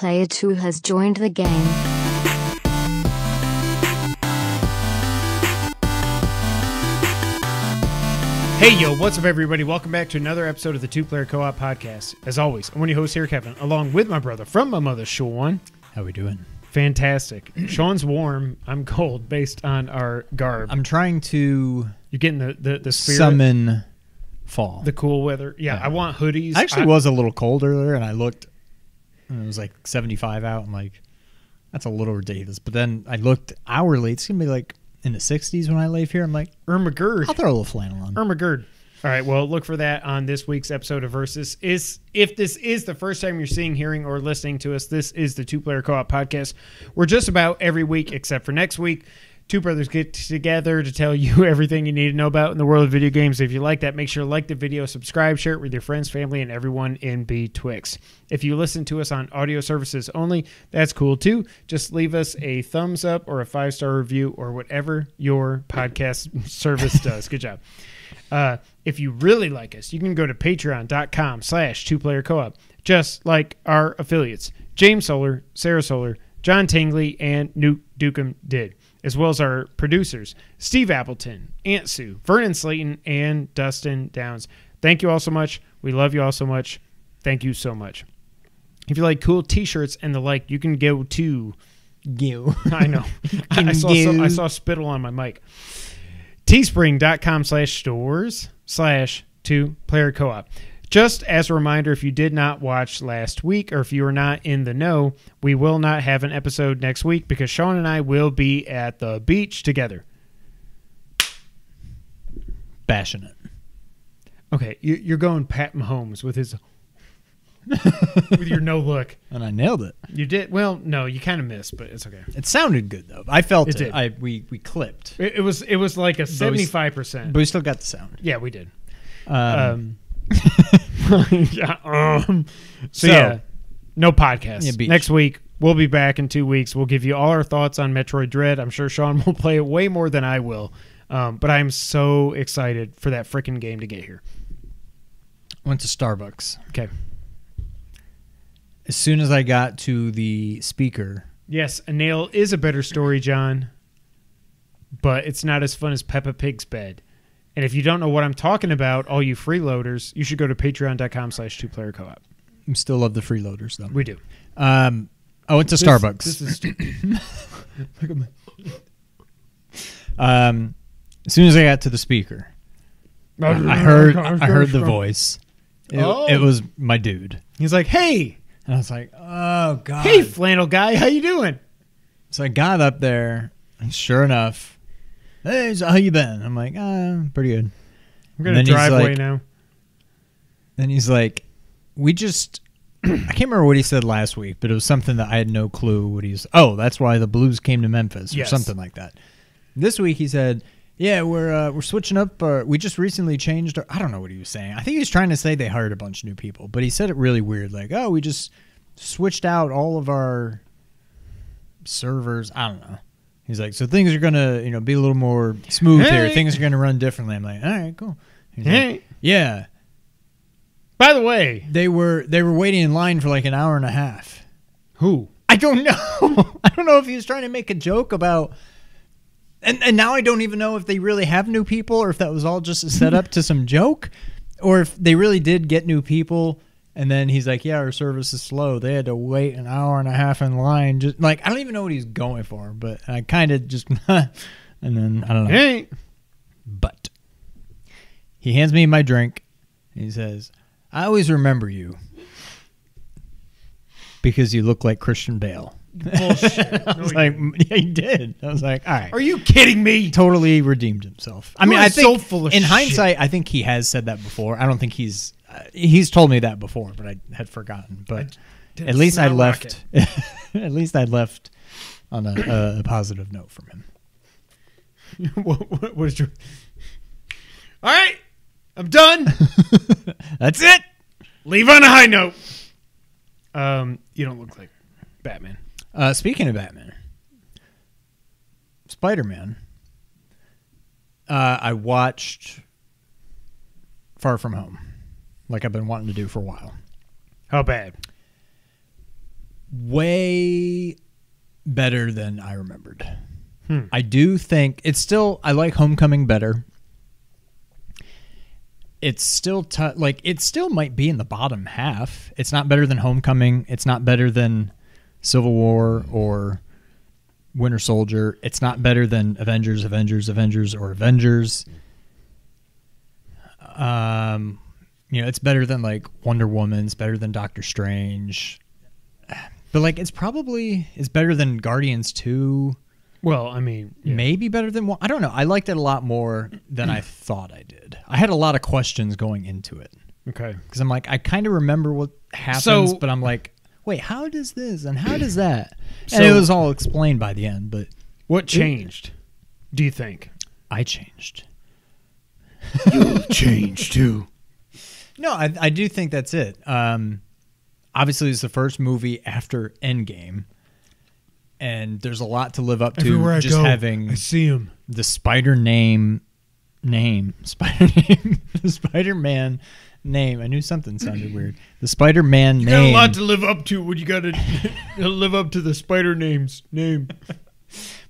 Player 2 has joined the game. Hey, yo, what's up, everybody? Welcome back to another episode of the Two Player Co-op Podcast. As always, I'm one of your hosts here, Kevin, along with my brother from my mother, Sean. How we doing? Fantastic. Sean's warm. I'm cold based on our garb. I'm trying to... You're getting the spirit? Summon fall. The cool weather. Yeah, I want hoodies. I actually was a little cold earlier, and I looked, and it was like 75 out. I'm like, that's a little ridiculous. But then I looked hourly. It's going to be like in the 60s when I leave here. I'm like, Ermagerd. I'll throw a little flannel on. Ermagerd. All right, well, look for that on this week's episode of Versus. If this is the first time you're seeing, hearing, or listening to us, this is the Two Player Co-op Podcast. We're just about every week, except for next week. Two brothers get together to tell you everything you need to know about in the world of video games. If you like that, make sure to like the video, subscribe, share it with your friends, family, and everyone in betwixt. If you listen to us on audio services only, that's cool too. Just leave us a thumbs up or a 5-star review or whatever your podcast service does. Good job. If you really like us, you can go to patreon.com/2playercoop, just like our affiliates, James Solar, Sarah Solar, John Tingley, and Nuke Dukem did, as well as our producers, Steve Appleton, Aunt Sue, Vernon Slayton, and Dustin Downs. Thank you all so much. We love you all so much. Thank you so much. If you like cool t-shirts and the like, you can go to... I know. I saw spittle on my mic. Teespring.com/stores/2playercoop. Just as a reminder, if you did not watch last week or if you are not in the know, we will not have an episode next week because Sean and I will be at the beach together. Bashing it. Okay, you're going Pat Mahomes with his... with your no look. And I nailed it. You did? Well, no, you kind of missed, but it's okay. It sounded good, though. I felt it. Did. We clipped. It was like a 75%. But we still got the sound. Yeah, we did. Yeah, so, no podcast. Yeah, next week, we'll be back in 2 weeks. We'll give you all our thoughts on Metroid Dread. I'm sure Sean will play it way more than I will. But I'm so excited for that freaking game to get here. Went to Starbucks. Okay. As soon as I got to the speaker... Yes, a nail is a better story, John. But it's not as fun as Peppa Pig's bed. And if you don't know what I'm talking about, all you freeloaders, you should go to patreon.com/2playercoop. I still love the freeloaders, though. We do. I went to Starbucks. This is Look at my... as soon as I got to the speaker, I heard the voice. It was my dude. He's like, hey! And I was like, oh, God. Hey, flannel guy, how you doing? So I got up there, and sure enough, hey, so how you been? I'm like, pretty good. I'm going to driveway now. Then he's like, we just... I can't remember what he said last week, but it was something that I had no clue what he's... Oh, that's why the Blues came to Memphis, or something like that. This week he said... Yeah, we're switching up. We just recently changed. I don't know what he was saying. I think he was trying to say they hired a bunch of new people, but he said it really weird. Like, oh, we just switched out all of our servers. I don't know. He's like, so things are gonna, be a little more smooth here. Things are gonna run differently. I'm like, all right, cool. He's like, yeah. By the way, they were waiting in line for like an hour and a half. Who? I don't know. I don't know if he was trying to make a joke about. And now I don't even know if they really have new people or if that was all just a setup to some joke or if they really did get new people. And then he's like, yeah, our service is slow. They had to wait an hour and a half in line. Just like, I don't even know what he's going for, but I kind of just, and then I don't know. Hey. But he hands me my drink. He says, I always remember you because you look like Christian Bale. Bullshit. I was like, yeah, he did. I was like, all right. Are you kidding me? Totally redeemed himself. I mean, I think so full of in shit. hindsight, I think he has said that before. I don't think he's told me that before, but I had forgotten. But at least I left. At least I left on a positive note from him. What is your? All right, I'm done. That's it. Leave on a high note. You don't look like Batman. Speaking of Batman, Spider-Man, I watched Far From Home, like I've been wanting to do for a while. How bad? way better than I remembered. I do think it's still, I like Homecoming better. It's still it still might be in the bottom half. It's not better than Homecoming. It's not better than Civil War or Winter Soldier. It's not better than Avengers, or Avengers. It's better than like Wonder Woman. It's better than Doctor Strange. But like, it's better than Guardians 2. Well, I mean, maybe better than one. I don't know. I liked it a lot more than I thought I did. I had a lot of questions going into it. Okay. Because I'm like, I kind of remember what happens, but I'm like, wait, how does this and how does that? And it was all explained by the end. But what changed? Do you think? I changed. You'll change too. No, I do think that's it. Obviously, it's the first movie after Endgame. And there's a lot to live up to. Everywhere just I go, having I see him. The Spider-Man name. The Spider-Man name. I knew something sounded weird. The Spider-Man name. You got a lot to live up to when you got to live up to the Spider-Name's name.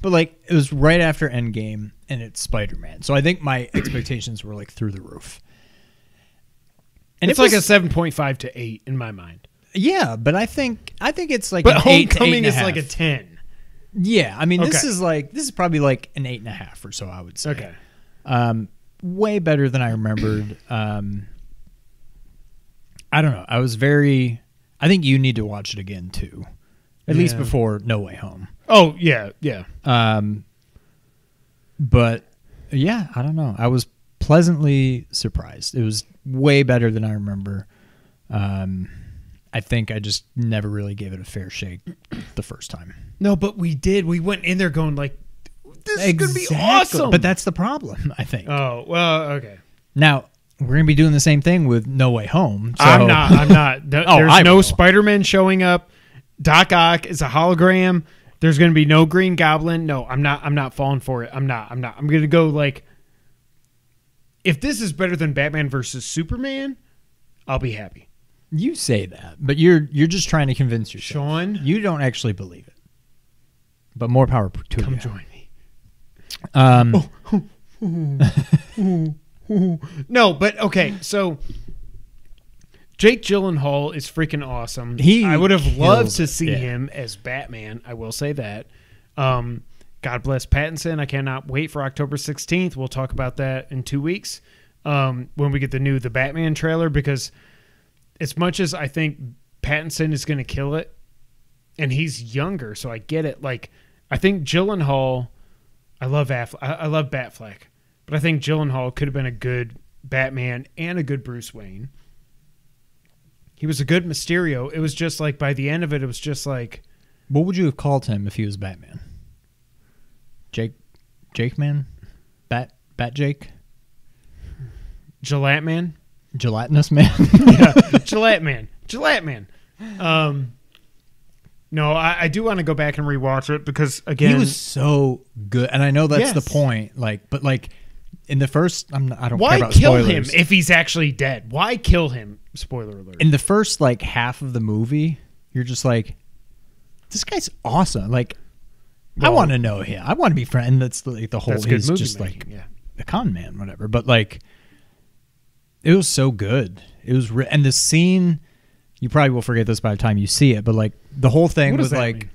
But like, it was right after Endgame, and it's Spider-Man. So I think my expectations were like through the roof. And it's like a 7.5 to 8 in my mind. Yeah, but I think it's like but an Homecoming 8 is like a 10. Yeah, I mean, this is probably like an 8.5 or so, I would say. Okay. Way better than I remembered. I don't know. I think you need to watch it again too, at least before No Way Home. Oh yeah. But yeah, I don't know. I was pleasantly surprised. It was way better than I remember. I think I just never really gave it a fair shake the first time. No, but we did. We went in there going like, this is going to be awesome. But that's the problem, I think. Oh, well, okay. Now, we're going to be doing the same thing with No Way Home. So. I'm not. There's no Spider-Man showing up. Doc Ock is a hologram. There's going to be no Green Goblin. No, I'm not falling for it. I'm not. I'm going to go like, if this is better than Batman versus Superman, I'll be happy. You say that, but you're just trying to convince yourself. Sean, you don't actually believe it. But more power to you. Come join me. No, but okay. So Jake Gyllenhaal is freaking awesome. I would have loved to see him as Batman. I will say that. God bless Pattinson. I cannot wait for October 16th. We'll talk about that in 2 weeks when we get the Batman trailer, because as much as I think Pattinson is going to kill it, and he's younger, so I get it. Like, I think Gyllenhaal, I love Batfleck, but I think Gyllenhaal could have been a good Batman and a good Bruce Wayne. He was a good Mysterio. It was just like, by the end of it, it was just like... What would you have called him if he was Batman? Jake Man? Bat Jake? Gillette Man? Gelatinous Man? Yeah, Gillette Man. No, I do want to go back and rewatch it because, again... He was so good, and I know that's the point, but in the first... I don't care about spoilers. Why kill him if he's actually dead? Why kill him? Spoiler alert. In the first, half of the movie, you're just like, this guy's awesome. Like, I want to know him. I want to be friends. That's the whole... He's just making, a con man, whatever. But, it was so good. It was... and the scene... You probably will forget this by the time you see it, but the whole thing was mean?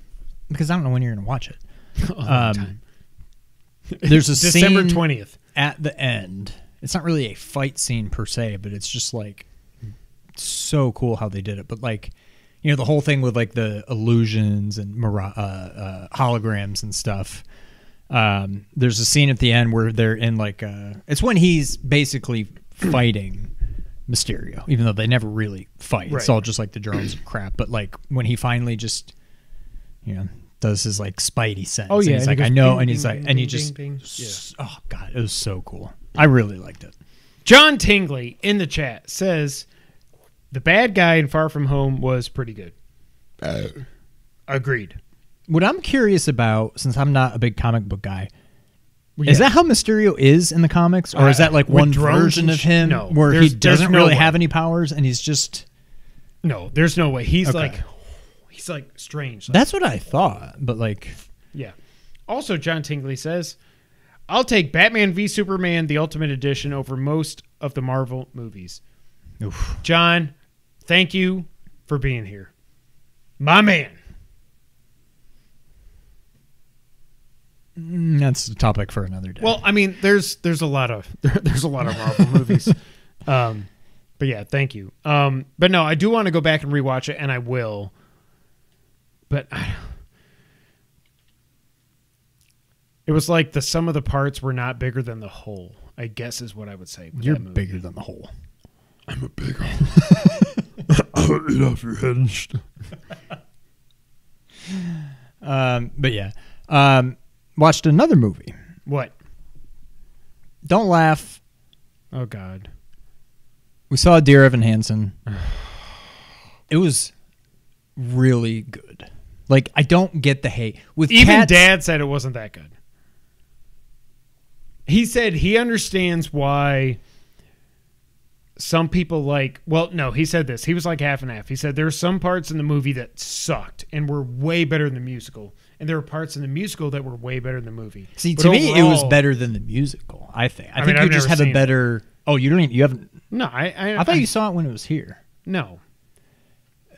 Because I don't know when you're going to watch it. There's a December scene 20th at the end. It's not really a fight scene per se, but it's just so cool how they did it. But the whole thing with the illusions and holograms and stuff. There's a scene at the end where they're in it's when he's basically fighting Mysterio, even though they never really fight. It's all just the drones and crap. But when he finally just, does his Spidey sense. Oh yeah, and he's and I goes, know, bing, and he's bing, and he bing, just, bing, bing. oh god, it was so cool. I really liked it. John Tingley in the chat says the bad guy in Far From Home was pretty good. Agreed. What I'm curious about, since I'm not a big comic book guy. Is that how Mysterio is in the comics? Or is that one version of him where he doesn't really have any powers and he's just... No, there's no way. He's He's like strange. That's what I thought, but like, yeah. Also, John Tingley says, I'll take Batman v Superman, the Ultimate Edition, over most of the Marvel movies. oof. John, thank you for being here. My man. That's a topic for another day. Well, I mean, there's a lot of Marvel movies. But yeah, thank you. But no, I do want to go back and rewatch it, and I will. But it was like the sum of the parts were not bigger than the whole, I guess is what I would say. You're bigger than the whole. I'm a big hole. I'll eat off your head and stuff. But yeah. Watched another movie. What? Don't laugh. Oh, God. We saw Dear Evan Hansen. It was really good. Like, I don't get the hate. With Even cats, Dad said it wasn't that good. He said he understands why some people like... Well, no, he said this. He was like half and half. He said there are some parts in the movie that sucked and were way better than the musical. And there were parts in the musical that were way better than the movie. See, but to me, it was overall- better than the musical, I think. I think mean, you I've just never have a seen better... Oh, you haven't... No, I thought you saw it when it was here. No.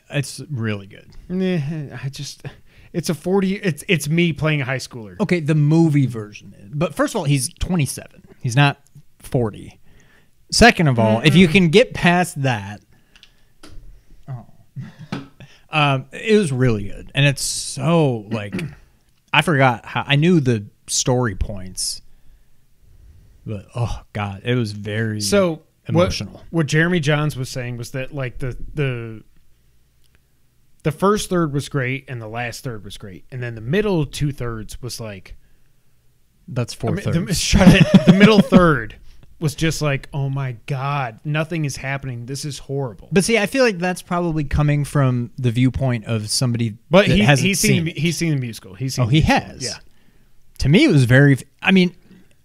It's really good. It's a 40... It's me playing a high schooler. Okay, the movie version is. But first of all, he's 27. He's not 40. Second of all, if you can get past that... it was really good. And it's so, like... I forgot how... I knew the story points. But, oh, God, it was very emotional. What Jeremy Johns was saying was that, like, the first third was great and the last third was great. And then the middle 2/3 was like... That's 4/3. Shut it. The middle third was just like, oh, my God, nothing is happening. This is horrible. But see, I feel like that's probably coming from the viewpoint of somebody But that hasn't he's seen the musical. He has. Yeah. To me, it was very... I mean,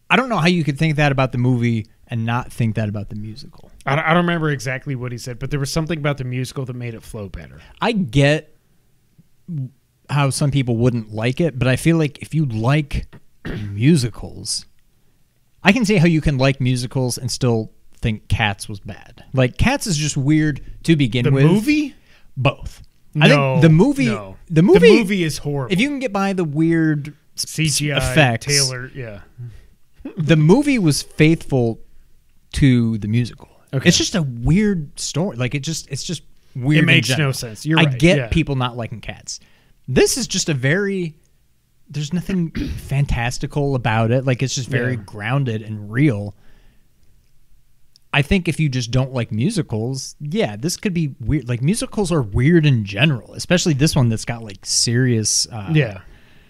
I don't know how you could think that about the movie and not think that about the musical. I don't remember exactly what he said, but there was something about the musical that made it flow better. I get how some people wouldn't like it, but I feel like if you like musicals, I can see how you can like musicals and still think Cats was bad. Like, Cats is just weird to begin with. The movie? Both. No, I think the movie... No. The movie is horrible. If you can get by the weird CGI effects, Taylor, yeah. the movie was faithful to the musical. Okay. It's just a weird story. Like, it's just weird. It makes in general. no sense. You're I right. get Yeah. people not liking Cats. This is just a very... There's nothing fantastical about it. Like, it's just very grounded and real. I think if you just don't like musicals, yeah, this could be weird. Like, musicals are weird in general, especially this one that's got, like, serious... yeah.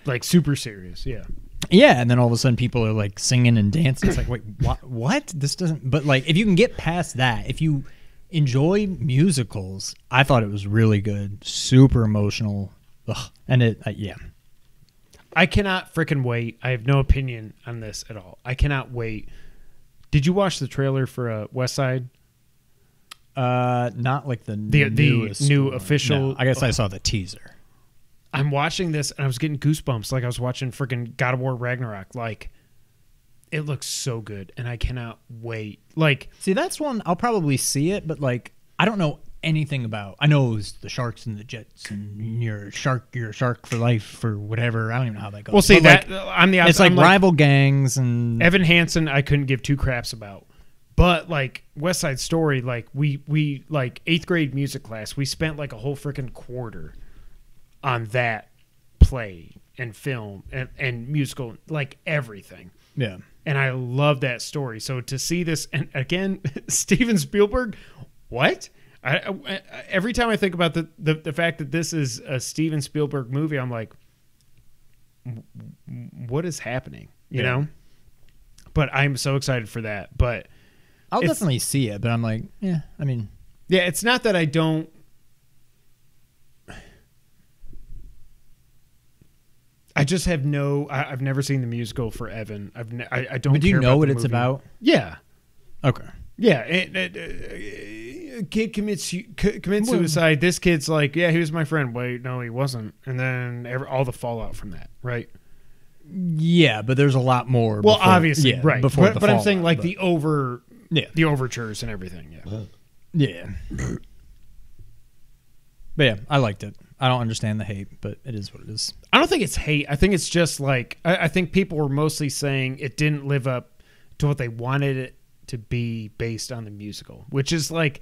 Like, super serious, yeah. Yeah, and then all of a sudden people are, like, singing and dancing. It's like, wait, what? This doesn't... But, like, if you can get past that, if you enjoy musicals, I thought it was really good. Super emotional. Ugh. And it... yeah. I cannot freaking wait. I have no opinion on this at all. I cannot wait. Did you watch the trailer for West Side? Not like the new official... No, I guess I saw the teaser. I'm watching this and I was getting goosebumps like I was watching freaking God of War Ragnarok. Like, it looks so good and I cannot wait. Like, see, that's one I'll probably see it, but like I don't know anything about. I know it was the Sharks and the Jets and you're a shark for life or whatever. I don't even know how that goes. Well, see, but that I'm the it's like rival gangs and Evan Hansen I couldn't give two craps about. But like West Side Story, like we like 8th grade music class, we spent like a whole freaking quarter on that play and film and musical, like everything. Yeah. And I love that story. So to see this, and again, Steven Spielberg, what? I every time I think about the fact that this is a Steven Spielberg movie, I'm like, what is happening? You know? But I'm so excited for that. But I'll definitely see it, but I'm like, yeah, I mean. Yeah, it's not that I don't. I just have no. I've never seen the musical for Evan. I don't. But do you care know about what the it's movie. about? Yeah. Okay. Yeah. kid commits suicide. This kid's like, yeah, he was my friend. Wait, no, he wasn't. And then all the fallout from that, right? Yeah, but there's a lot more. Well, obviously, right. Before but I'm saying like the overtures and everything. Yeah. But yeah, I liked it. I don't understand the hate, but it is what it is. I don't think it's hate. I think it's just like I think people were mostly saying it didn't live up to what they wanted it to be based on the musical, which is like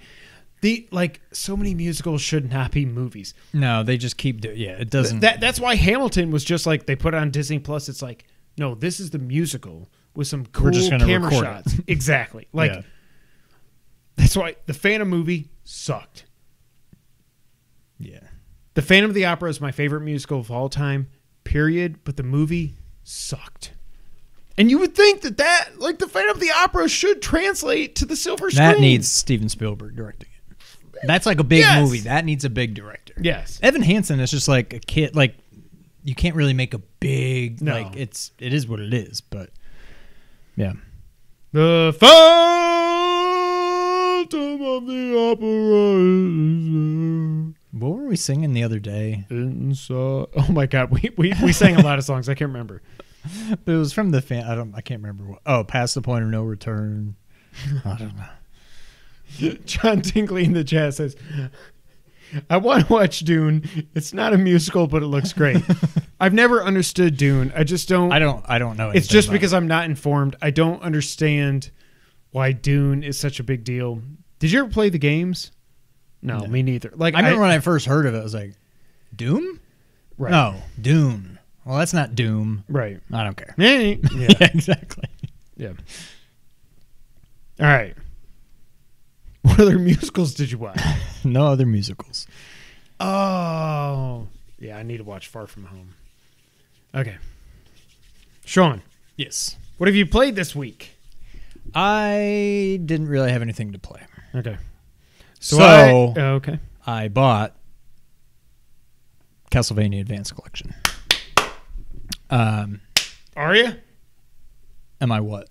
so many musicals should not be movies. No, they just keep doing. Yeah, it doesn't. That's why Hamilton was just like they put it on Disney Plus. It's like, no, this is the musical with some cool camera shots. Exactly. Like that's why the Phantom movie sucked. Yeah. The Phantom of the Opera is my favorite musical of all time, period. But the movie sucked. And you would think that like the Phantom of the Opera should translate to the silver screen. That needs Steven Spielberg directing it. That's like a big movie. That needs a big director. Yes. Evan Hansen is just like a kid. Like you can't really make a big like it is what it is. But yeah. The Phantom of the Opera. What were we singing the other day? Oh my God, we sang a lot of songs. I can't remember. But it was from the I can't remember what. Oh, Past the Point of No Return. I don't know. John Tingley in the chat says, I want to watch Dune. It's not a musical, but it looks great. I've never understood Dune. I just don't. I don't know. It's just because I'm not informed. I don't understand why Dune is such a big deal. Did you ever play the games? No, me neither. Like I remember when I first heard of it, I was like, Doom? Right. No, Dune. Well, that's not Doom. Right. I don't care. Yeah. Yeah, exactly. Yeah. All right. What other musicals did you watch? No other musicals. Oh. Yeah, I need to watch Far From Home. Okay. Sean. Yes. What have you played this week? I didn't really have anything to play. Okay. So I bought Castlevania Advance Collection. Are you? Am I what?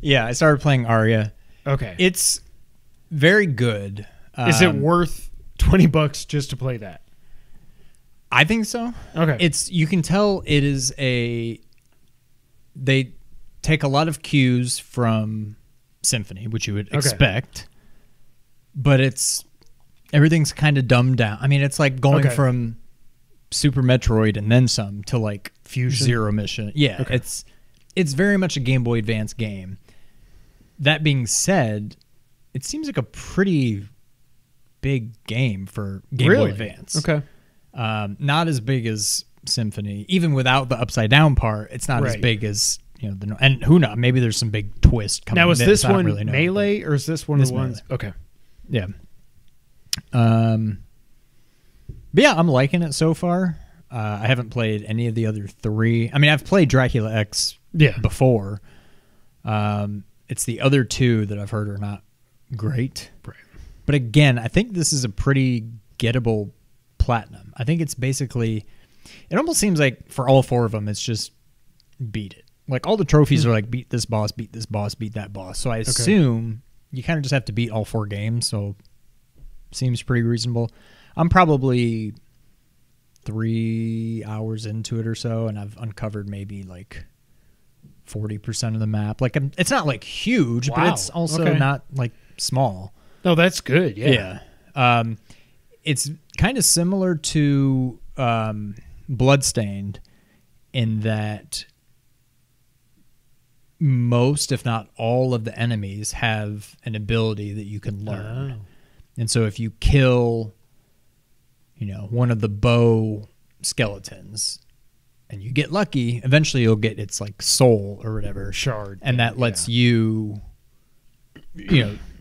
Yeah, I started playing Aria. Okay. It's very good. Is it worth $20 just to play that? I think so. Okay. You can tell it is they take a lot of cues from Symphony, which you would expect, but everything's kind of dumbed down. I mean, it's like going from Super Metroid and then some to like Fusion Zero Mission. Yeah, it's very much a Game Boy Advance game. That being said, it seems like a pretty big game for Game Boy Advance. Okay. Not as big as Symphony. Even without the upside down part, it's not as big as, and who knows, maybe there's some big twist coming. Now, is this one really Melee or is this one of the ones? Melee. Okay. Yeah. But yeah, I'm liking it so far. I haven't played any of the other three. I mean, I've played Dracula X before. It's the other two that I've heard are not great. Right. But again, I think this is a pretty gettable platinum. I think it's basically, it almost seems like for all four of them, it's just beat it. Like all the trophies are like beat this boss, beat this boss, beat that boss. So I assume you kind of just have to beat all four games. So seems pretty reasonable. I'm probably 3 hours into it or so, and I've uncovered maybe like 40% of the map. Like it's not like huge, but it's also not like small. No, that's good. Yeah. It's kind of similar to Bloodstained in that most, if not all, of the enemies have an ability that you can learn. Oh. And so if you kill, one of the bow skeletons and you get lucky, eventually you'll get its like soul or whatever shard. And that lets you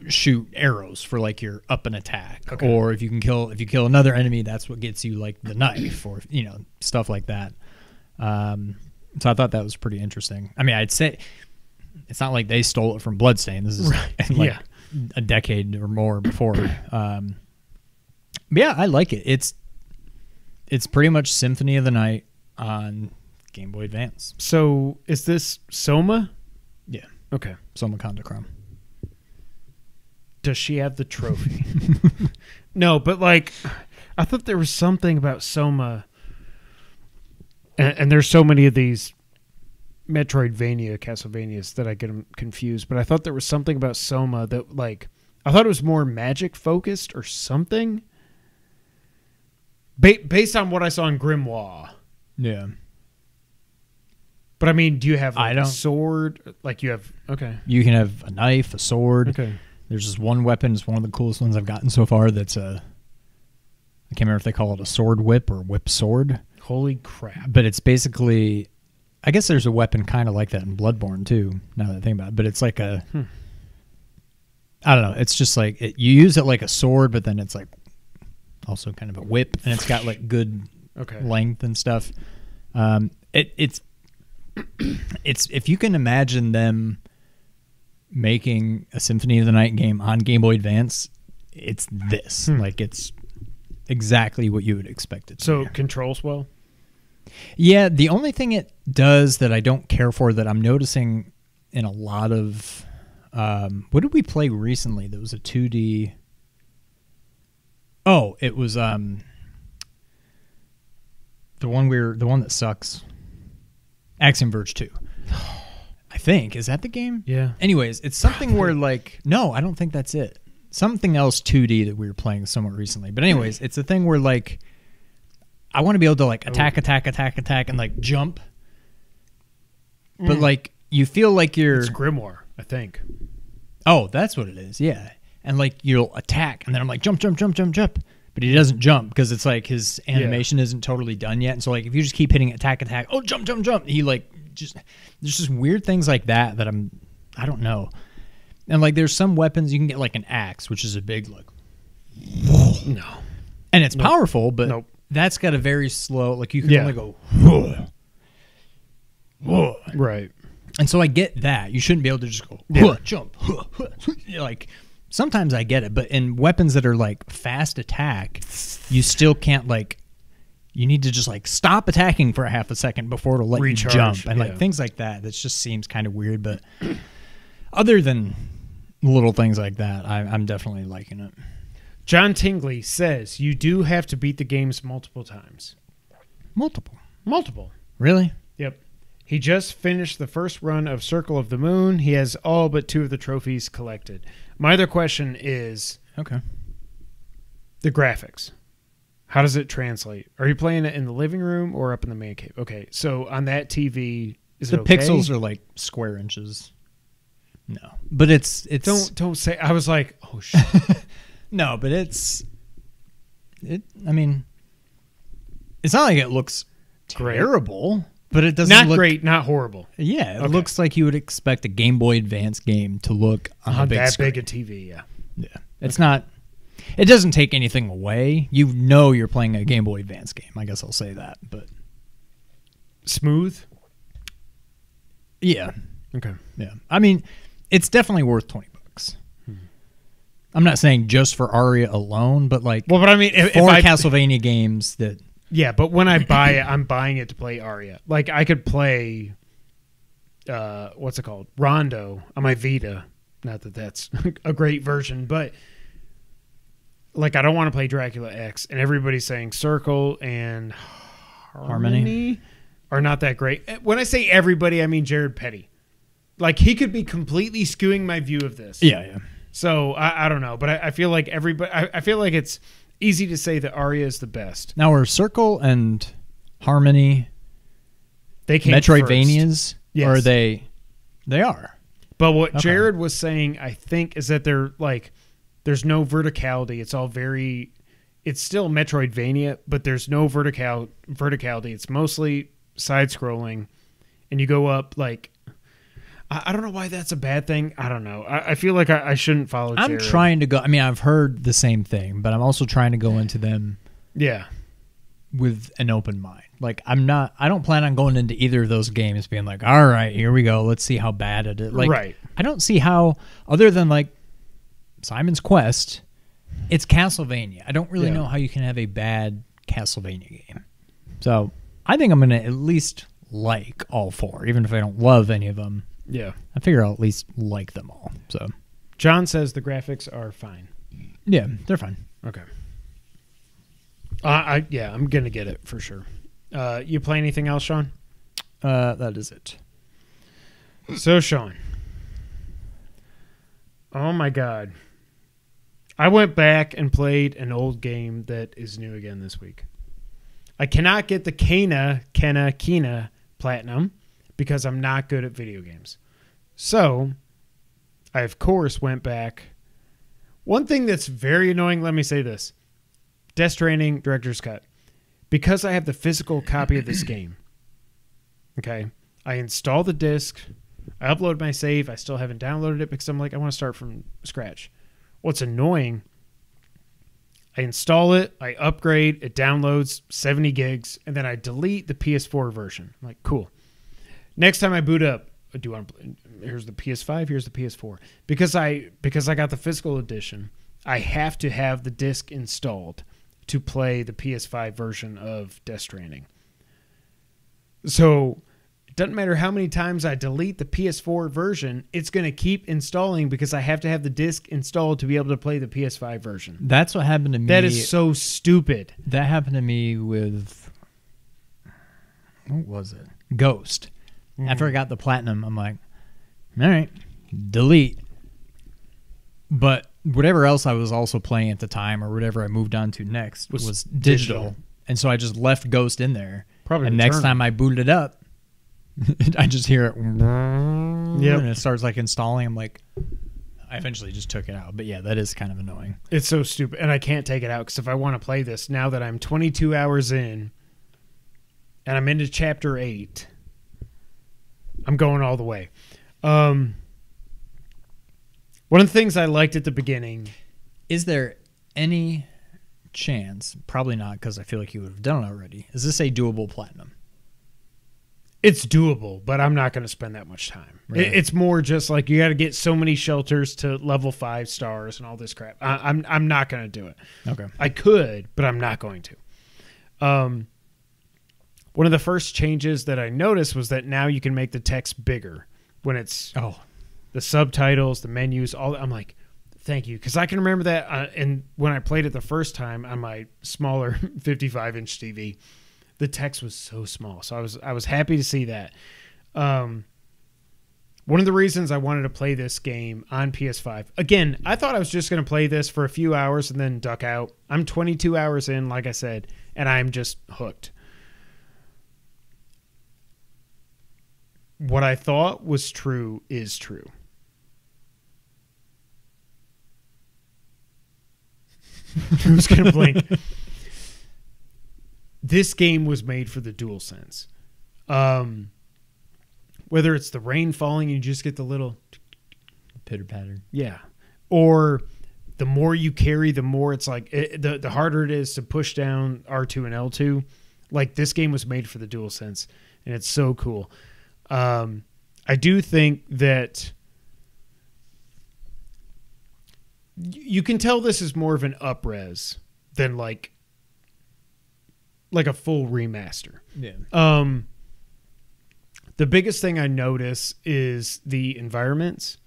shoot arrows for like your up and attack. Okay. Or if you kill another enemy, that's what gets you like the knife or stuff like that. So I thought that was pretty interesting. I mean, I'd say it's not like they stole it from Bloodstained. This is a decade or more before. But yeah, I like it. It's pretty much Symphony of the Night on Game Boy Advance. So is this Soma? Yeah. Okay. Soma Kondakram. does she have the trophy? No, but like, I thought there was something about Soma, and there's so many of these Metroidvania, Castlevanias that I get them confused, but I thought there was something about Soma that, like, I thought it was more magic focused or something. Based on what I saw in Grimoire. Yeah. But I mean, do you have like a sword? Like you have, okay. You can have a knife, a sword. Okay. There's this one weapon. It's one of the coolest ones I've gotten so far. That's I can't remember if they call it a sword whip or whip sword. Holy crap. But it's basically, I guess there's a weapon kind of like that in Bloodborne too, now that I think about it. But it's like a, I don't know. It's just like, you use it like a sword, but then it's like also kind of a whip. And it's got like good length and stuff. It's if you can imagine them making a Symphony of the Night game on Game Boy Advance, it's this. Like, it's exactly what you would expect it to So be. controls well? Yeah, the only thing it does that I don't care for that I'm noticing in a lot of what did we play recently that was a 2D? Oh, it was the one that sucks. Axiom Verge 2. I think. Is that the game? Yeah. Anyways, it's something where, like, no, I don't think that's it. Something else 2D that we were playing somewhat recently. But anyways, it's a thing where, like, I want to be able to, like, attack, and, like, jump. But, like, you feel like you're... It's Grimoire, I think. Oh, that's what it is, yeah. And, like, you'll attack, and then I'm like, jump. But he doesn't jump because it's like his animation isn't totally done yet. And so, like, if you just keep hitting attack, oh, jump, he, like, just... There's just weird things like that I don't know. And, like, there's some weapons you can get, like, an axe, which is a big, like... No. And it's powerful, but that's got a very slow... Like, you can only go... Right. And so I get that. You shouldn't be able to just go, jump. Like, sometimes I get it, but in weapons that are, like, fast attack, you still can't, like... You need to just, like, stop attacking for a half a second before it'll let you jump. And, like, things like that. That just seems kind of weird, but... Other than little things like that, I'm definitely liking it. John Tingley says you do have to beat the games multiple times. Multiple. Really? Yep. He just finished the first run of Circle of the Moon. He has all but 2 of the trophies collected. My other question is... Okay. The graphics. How does it translate? Are you playing it in the living room or up in the man cave? Okay, so on that TV, is it okay? The pixels are like square inches. No, but it's don't say. I was like, oh shit. No, but I mean, it's not like it looks terrible, but it doesn't look great, not horrible. Yeah, it looks like you would expect a Game Boy Advance game to look on a big that screen. big a TV. Yeah, it's not. It doesn't take anything away. You know you're playing a Game Boy Advance game. I guess I'll say that, but smooth. Yeah. Okay. Yeah. I mean, it's definitely worth $20. I'm not saying just for Aria alone, but like, well, but I mean, if Castlevania games that. Yeah, but when I buy it, I'm buying it to play Aria. Like I could play, what's it called, Rondo on my Vita. Not that that's a great version, but like I don't want to play Dracula X, and everybody's saying Circle and Harmony are not that great. When I say everybody, I mean Jared Petty. Like he could be completely skewing my view of this. Yeah. So I don't know, but I feel like everybody. I feel like it's easy to say that Aria is the best. Now are Circle and Harmony they came Metroidvanias? First. Yes. Or are they? They are. But what Jared was saying, I think, is that they're like there's no verticality. It's all very. It's still Metroidvania, but there's no verticality. It's mostly side scrolling, and you go up like. I don't know why that's a bad thing. I don't know. I feel like I shouldn't follow Jared. I'm trying to go... I mean, I've heard the same thing, but I'm also trying to go into them with an open mind. Like, I don't plan on going into either of those games being like, all right, here we go. Let's see how bad it is. Like, right. I don't see how, other than like Simon's Quest, it's Castlevania. I don't really know how you can have a bad Castlevania game. So I think I'm going to at least like all 4, even if I don't love any of them. Yeah. I figure I'll at least like them all. So John says the graphics are fine. Yeah, they're fine. Okay. I'm gonna get it for sure. You play anything else, Sean? That is it. So, Sean. Oh my God. I went back and played an old game that is new again this week. I cannot get the Kena Platinum because I'm not good at video games. So, I of course went back. One thing that's very annoying, let me say this. Death Stranding Director's Cut. Because I have the physical copy of this game, okay, I install the disc, I upload my save, I still haven't downloaded it because I'm like, I want to start from scratch. What's annoying, I install it, I upgrade, it downloads 70 gigs, and then I delete the PS4 version. I'm like, cool. Next time I boot up, here's the PS5, here's the PS4. Because I got the physical edition, I have to have the disc installed to play the PS5 version of Death Stranding. So it doesn't matter how many times I delete the PS4 version, it's going to keep installing because I have to have the disc installed to be able to play the PS5 version. That's what happened to me. That is so stupid. That happened to me with, what was it? Ghost. After I got the Platinum, I'm like, all right, delete. But whatever else I was also playing at the time or whatever I moved on to next was digital. And so I just left Ghost in there. Probably and next time I booted it up, I just hear it. Yep. And it starts like installing. I'm like, I eventually just took it out. But yeah, that is kind of annoying. It's so stupid. And I can't take it out because if I want to play this, now that I'm 22 hours in and I'm into chapter 8, I'm going all the way. One of the things I liked at the beginning. Is there any chance, probably not because I feel like you would have done it already, is this a doable platinum? It's doable, but I'm not going to spend that much time. Really? It's more just like you got to get so many shelters to level 5 stars and all this crap. I'm not going to do it. Okay. I could, but I'm not going to. One of the first changes that I noticed was that now you can make the text bigger when it's the subtitles, the menus, all that. I'm like, thank you. Because I can remember that and when I played it the first time on my smaller 55-inch TV, the text was so small. So I was happy to see that. One of the reasons I wanted to play this game on PS5, again, I thought I was just going to play this for a few hours and then duck out. I'm 22 hours in, like I said, and I'm just hooked. What I thought was true is true. Who's going to blink? This game was made for the DualSense. Whether it's the rain falling and you just get the little pitter patter. Yeah. Or the more you carry, the more it's like the harder it is to push down R2 and L2. Like this game was made for the DualSense and it's so cool. I do think that you can tell this is more of an up-res than like a full remaster. Yeah. The biggest thing I notice is the environments,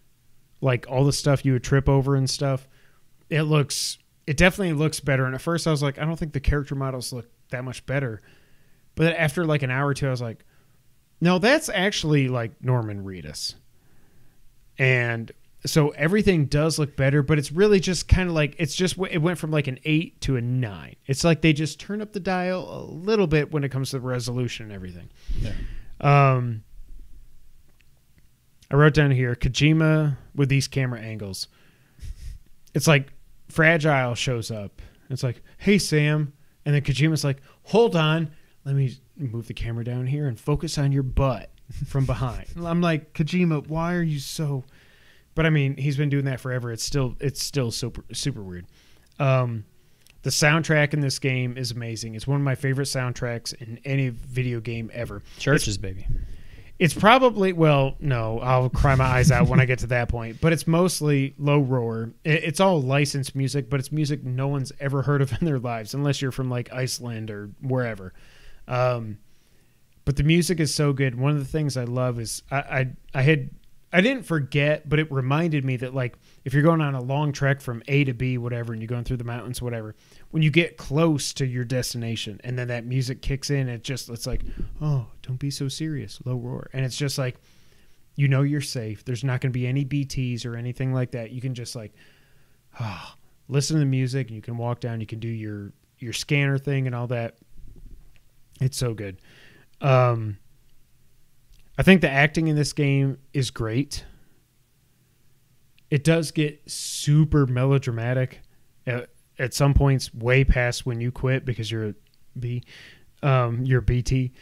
like all the stuff you would trip over and stuff. It definitely looks better. And at first I was like, I don't think the character models look that much better. But after like an hour or two, I was like, no, that's actually like Norman Reedus. And so everything does look better, but it's really just kind of like, it went from like an 8 to a 9. It's like they just turn up the dial a little bit when it comes to the resolution and everything. Yeah. I wrote down here, Kojima with these camera angles. It's like Fragile shows up. It's like, hey, Sam. And then Kojima's like, hold on. Let me move the camera down here and focus on your butt from behind. I'm like, Kojima, why are you so... But I mean, he's been doing that forever. It's still super weird. The soundtrack in this game is amazing. It's one of my favorite soundtracks in any video game ever. Churches, baby. It's probably, well, no, I'll cry my eyes out when I get to that point. But it's mostly low roar. It's all licensed music, but it's music no one's ever heard of in their lives, unless you're from like Iceland or wherever. But the music is so good. One of the things I love is I had I didn't forget, but it reminded me that, like, if you're going on a long trek from A to B, whatever, and you're going through the mountains, whatever, when you get close to your destination and then that music kicks in, it's like, oh, don't be so serious, low roar. And it's just like, you know, you're safe. There's not going to be any BTs or anything like that. You can just like, listen to the music, and you can walk down, you can do your scanner thing and all that. It's so good. I think the acting in this game is great. It does get super melodramatic at some points, way past when you quit because you're a B, you're BT.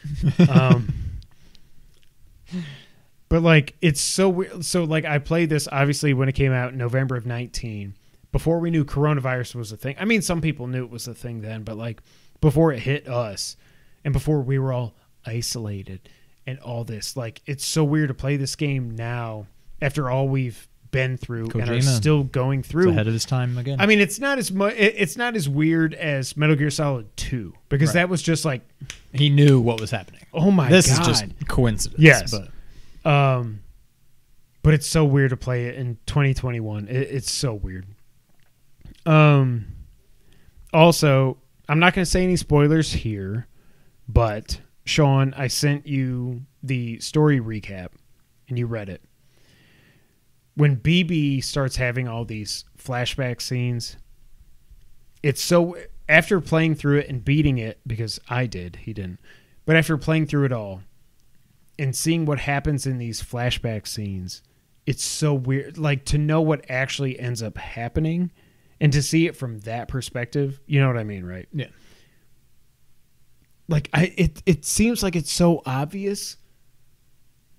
But like, it's so weird. So like, I played this obviously when it came out in November of 19, before we knew coronavirus was a thing. I mean, some people knew it was a thing then, but like before it hit us and before we were all isolated and all this, like, it's so weird to play this game now after all we've been through and are still going through. It's ahead of his time again. I mean, it's not as much. It's not as weird as Metal Gear Solid 2 because that was just like he knew what was happening. Oh my god, this is just coincidence. Yes, but it's so weird to play it in 2021. It's so weird. Also, I'm not going to say any spoilers here, but Sean, I sent you the story recap, and you read it. When BB starts having all these flashback scenes, it's so... After playing through it and beating it, because I did, he didn't, but after playing through it all and seeing what happens in these flashback scenes, it's so weird. Like, to know what actually ends up happening and to see it from that perspective, you know what I mean, right? Yeah. Like, it seems like it's so obvious,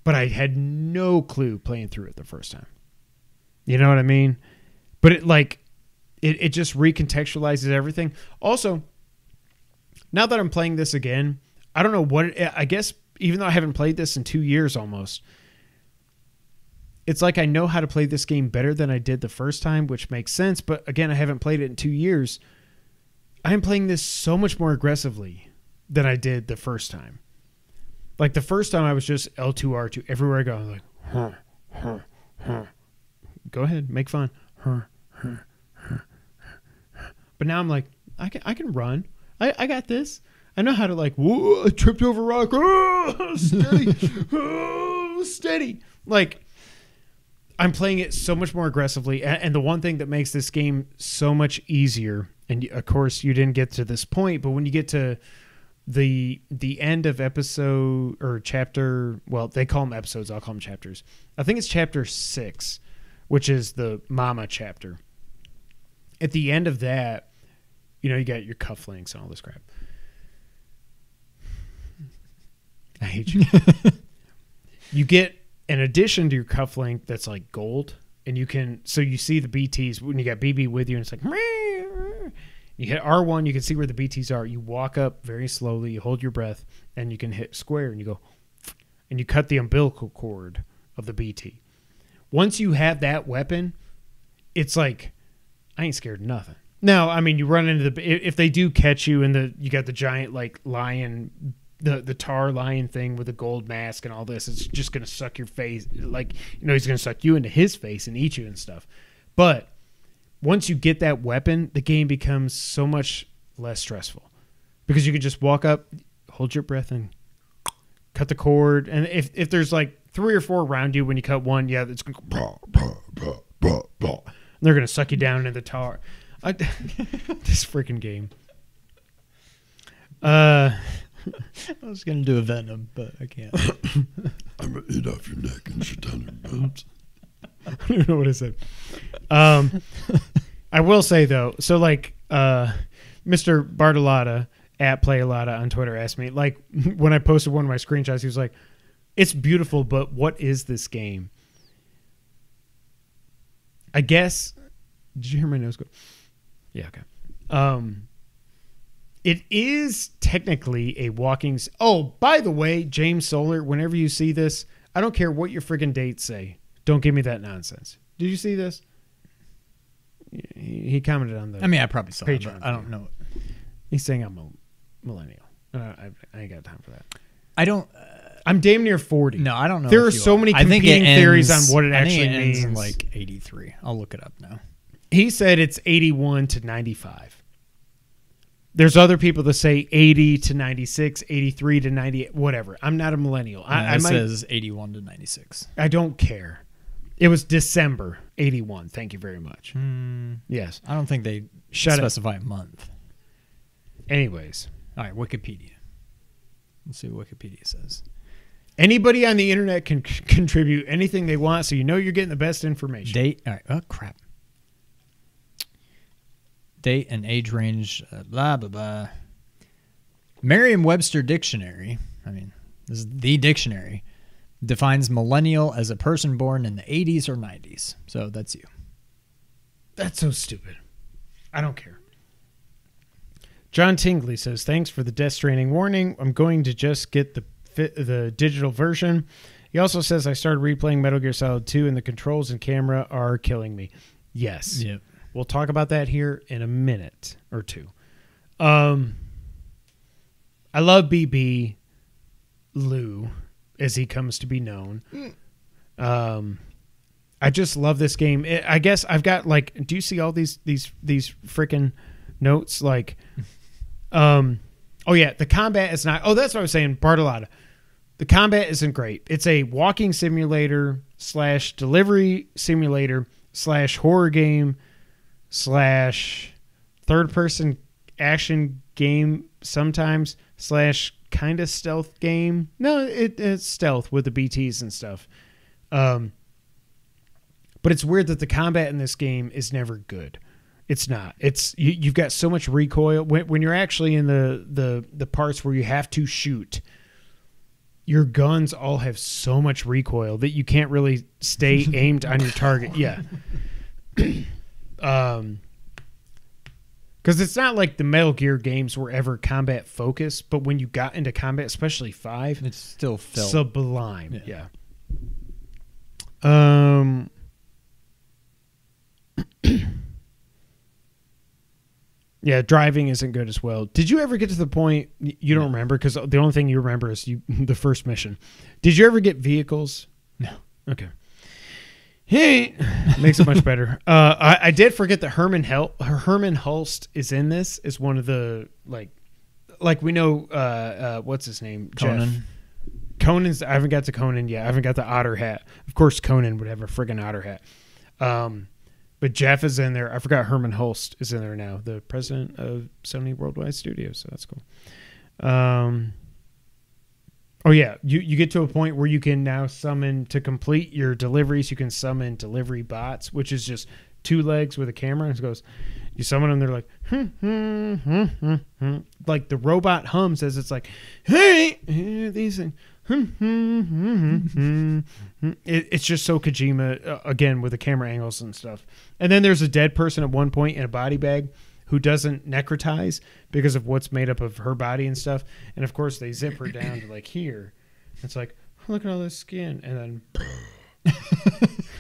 but I had no clue playing through it the first time. You know what I mean? But it just recontextualizes everything. Also, now that I'm playing this again, I don't know what I guess even though I haven't played this in 2 years almost, it's like I know how to play this game better than I did the first time, which makes sense. But again, I haven't played it in 2 years. I'm playing this so much more aggressively than I did the first time. Like the first time I was just L2, R2. Everywhere I go, I'm like, Go ahead, make fun. But now I'm like, I can run. I got this. I know how to like, whoa, I tripped over a rock. Oh, steady. Oh, steady. Like, I'm playing it so much more aggressively. And the one thing that makes this game so much easier, and of course you didn't get to this point, but when you get to the end of episode or chapter, well, they call them episodes, I'll call them chapters. I think it's chapter 6, which is the Mama chapter. At the end of that, you know, you got your cufflinks and all this crap. I hate you. You get an addition to your cufflink that's like gold, and you can, so you see the BTs when you got BB with you, and it's like, you hit R1, you can see where the BTs are. You walk up very slowly, you hold your breath, and you can hit square, and you go, and you cut the umbilical cord of the BT. Once you have that weapon, it's like, I ain't scared of nothing. Now, I mean, you run into if they do catch you, and you got the giant like lion, the tar lion thing with the gold mask and all this, it's just gonna suck your face. Like, you know, he's gonna suck you into his face and eat you and stuff. But once you get that weapon, the game becomes so much less stressful because you can just walk up, hold your breath, and cut the cord. And if there's like 3 or 4 around you, when you cut one, yeah, it's gonna go, and they're gonna suck you down into the tar. This freaking game. I was gonna do a Venom, but I can't. I'm gonna eat off your neck and shit down your boobs. I don't know what I said. I will say though, so like Mr. Bartolotta at Playalotta on Twitter asked me, like, when I posted one of my screenshots, he was like, "It's beautiful, but what is this game?" I guess. Did you hear my nose go? Yeah. Okay. It is technically a walking. Oh, by the way, James Solar, whenever you see this, I don't care what your friggin' dates say. Don't give me that nonsense. Did you see this? He commented on the. I mean, I probably saw it, Patron. but I don't know. He's saying I'm a millennial. I ain't got time for that. I don't. I'm damn near 40. No, I don't know. There are if you so many I think it competing theories ends- on what it I think actually it ends in means. like 83. I'll look it up now. He said it's 81 to 95. There's other people that say 80 to 96, 83 to 98, whatever. I'm not a millennial. I might, says 81 to 96. I don't care. It was December 81. Thank you very much. Yes. I don't think they Shut up. specify a month. Anyways, All right, Wikipedia. Let's see what Wikipedia says. anybody on the internet can contribute anything they want, so you know you're getting the best information. Date. All right. Oh, crap. Date and age range, blah, blah, blah. Merriam-Webster Dictionary, I mean, this is the dictionary, defines millennial as a person born in the 80s or 90s. So that's you. That's so stupid. I don't care. John Tingley says, thanks for the Death Stranding warning. I'm going to just get the digital version. He also says, I started replaying Metal Gear Solid 2 and the controls and camera are killing me. Yes. Yep. We'll talk about that here in a minute or two. I love BB Lou, as he comes to be known. I just love this game. I guess I've got like, do you see all these freaking notes? Like, oh yeah, the combat is not. Oh, that's what I was saying. Bartolotta. The combat isn't great. It's a walking simulator / delivery simulator / horror game / third person action game sometimes / kind of stealth game. No, it's stealth with the BTs and stuff. But it's weird that the combat in this game is never good. It's not. It's you've got so much recoil when you're actually in the parts where you have to shoot. Your guns all have so much recoil that you can't really stay aimed on your target. Yeah. Because it's not like the Metal Gear games were ever combat focused, but when you got into combat, especially 5, It's still felt. sublime. Yeah. Yeah, driving isn't good as well. Did you ever get to the point you don't remember? Because the only thing you remember is the first mission. Did you ever get vehicles? No. Okay. Hey, makes it much better. I did forget that Herman Hulst is in this. Is one of the like we know. What's his name? Conan. Jeff. Conan's. I haven't got to Conan yet. I haven't got the otter hat. Of course, Conan would have a friggin' otter hat. But Jeff is in there. I forgot Herman Hulst is in there now, the president of Sony Worldwide Studios. So that's cool. Oh yeah, you get to a point where you can now summon to complete your deliveries. You can summon delivery bots, which is just 2 legs with a camera. And it goes, you summon them. They're like, like the robot hums as it's like, hey, these things. It's just so Kojima again with the camera angles and stuff. And then there's a dead person at one point in a body bag who doesn't necrotize because of what's made up of her body and stuff. And of course they zip her down to like here. It's like, oh, look at all this skin. And then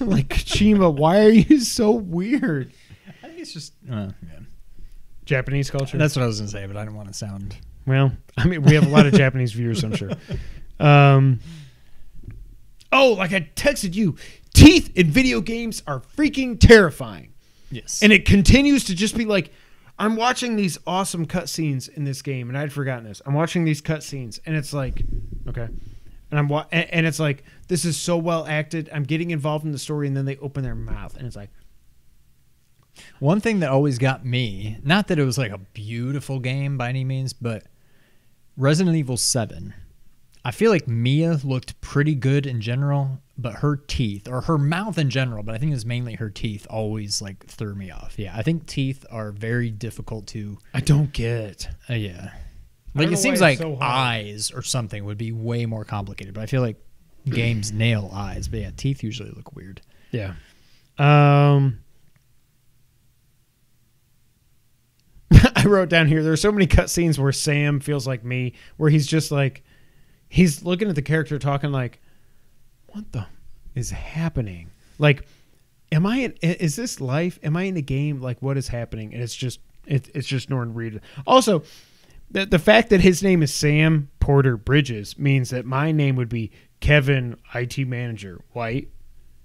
like, Kojima, why are you so weird? I think it's just Japanese culture. That's what I was going to say, but I didn't want to sound. Well, I mean, we have a lot of Japanese viewers, I'm sure. Oh, like I texted you, teeth in video games are freaking terrifying. Yes. And it continues to just be like, I'm watching these awesome cutscenes in this game, and I'd forgotten this. I'm watching these cutscenes, and it's like, okay. And and it's like, this is so well acted. I'm getting involved in the story, and then they open their mouth, and it's like. One thing that always got me, not that it was like a beautiful game by any means, but Resident Evil 7. I feel like Mia looked pretty good in general, but her teeth, or her mouth in general, but I think it was mainly her teeth, always like threw me off. Yeah, I think teeth are very difficult to. I don't get. Yeah. Like it seems like eyes or something would be way more complicated, but I feel like games nail eyes. But yeah, teeth usually look weird. Yeah. I wrote down here, there are so many cutscenes where Sam feels like me, where he's just like, he's looking at the character talking like, what the is happening? Like, is this life? Am I in a game? Like, what is happening? And it's just Norton Reed. Also, The fact that his name is Sam Porter Bridges means that my name would be Kevin, IT Manager, White,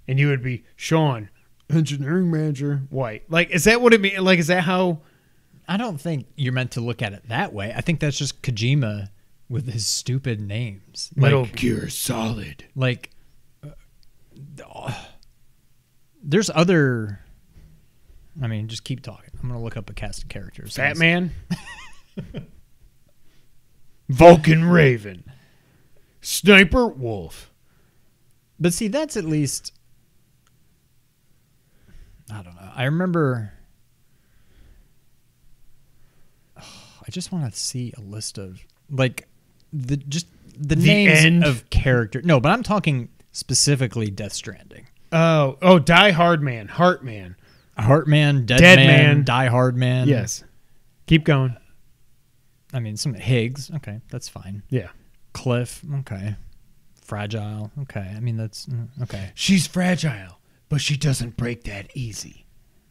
and you would be Sean, Engineering Manager, White. Like, is that what it means? Like, is that how? I don't think you're meant to look at it that way. I think that's just Kojima with his stupid names. Metal Gear Solid. Like, there's other. I mean, just keep talking. I'm gonna look up a cast of characters. Fat Man. Vulcan Raven. Sniper Wolf. But see, that's at least. I don't know. I remember. I just want to see a list of like the names end of character. No, but I'm talking specifically Death Stranding. Oh, Die Hard Man, Heartman, Heartman, Dead Man. Man, Die Hard Man. Yes. Keep going. I mean, some Higgs. Okay, that's fine. Yeah. Cliff. Okay. Fragile. Okay. I mean, that's okay. She's fragile, but she doesn't break that easy.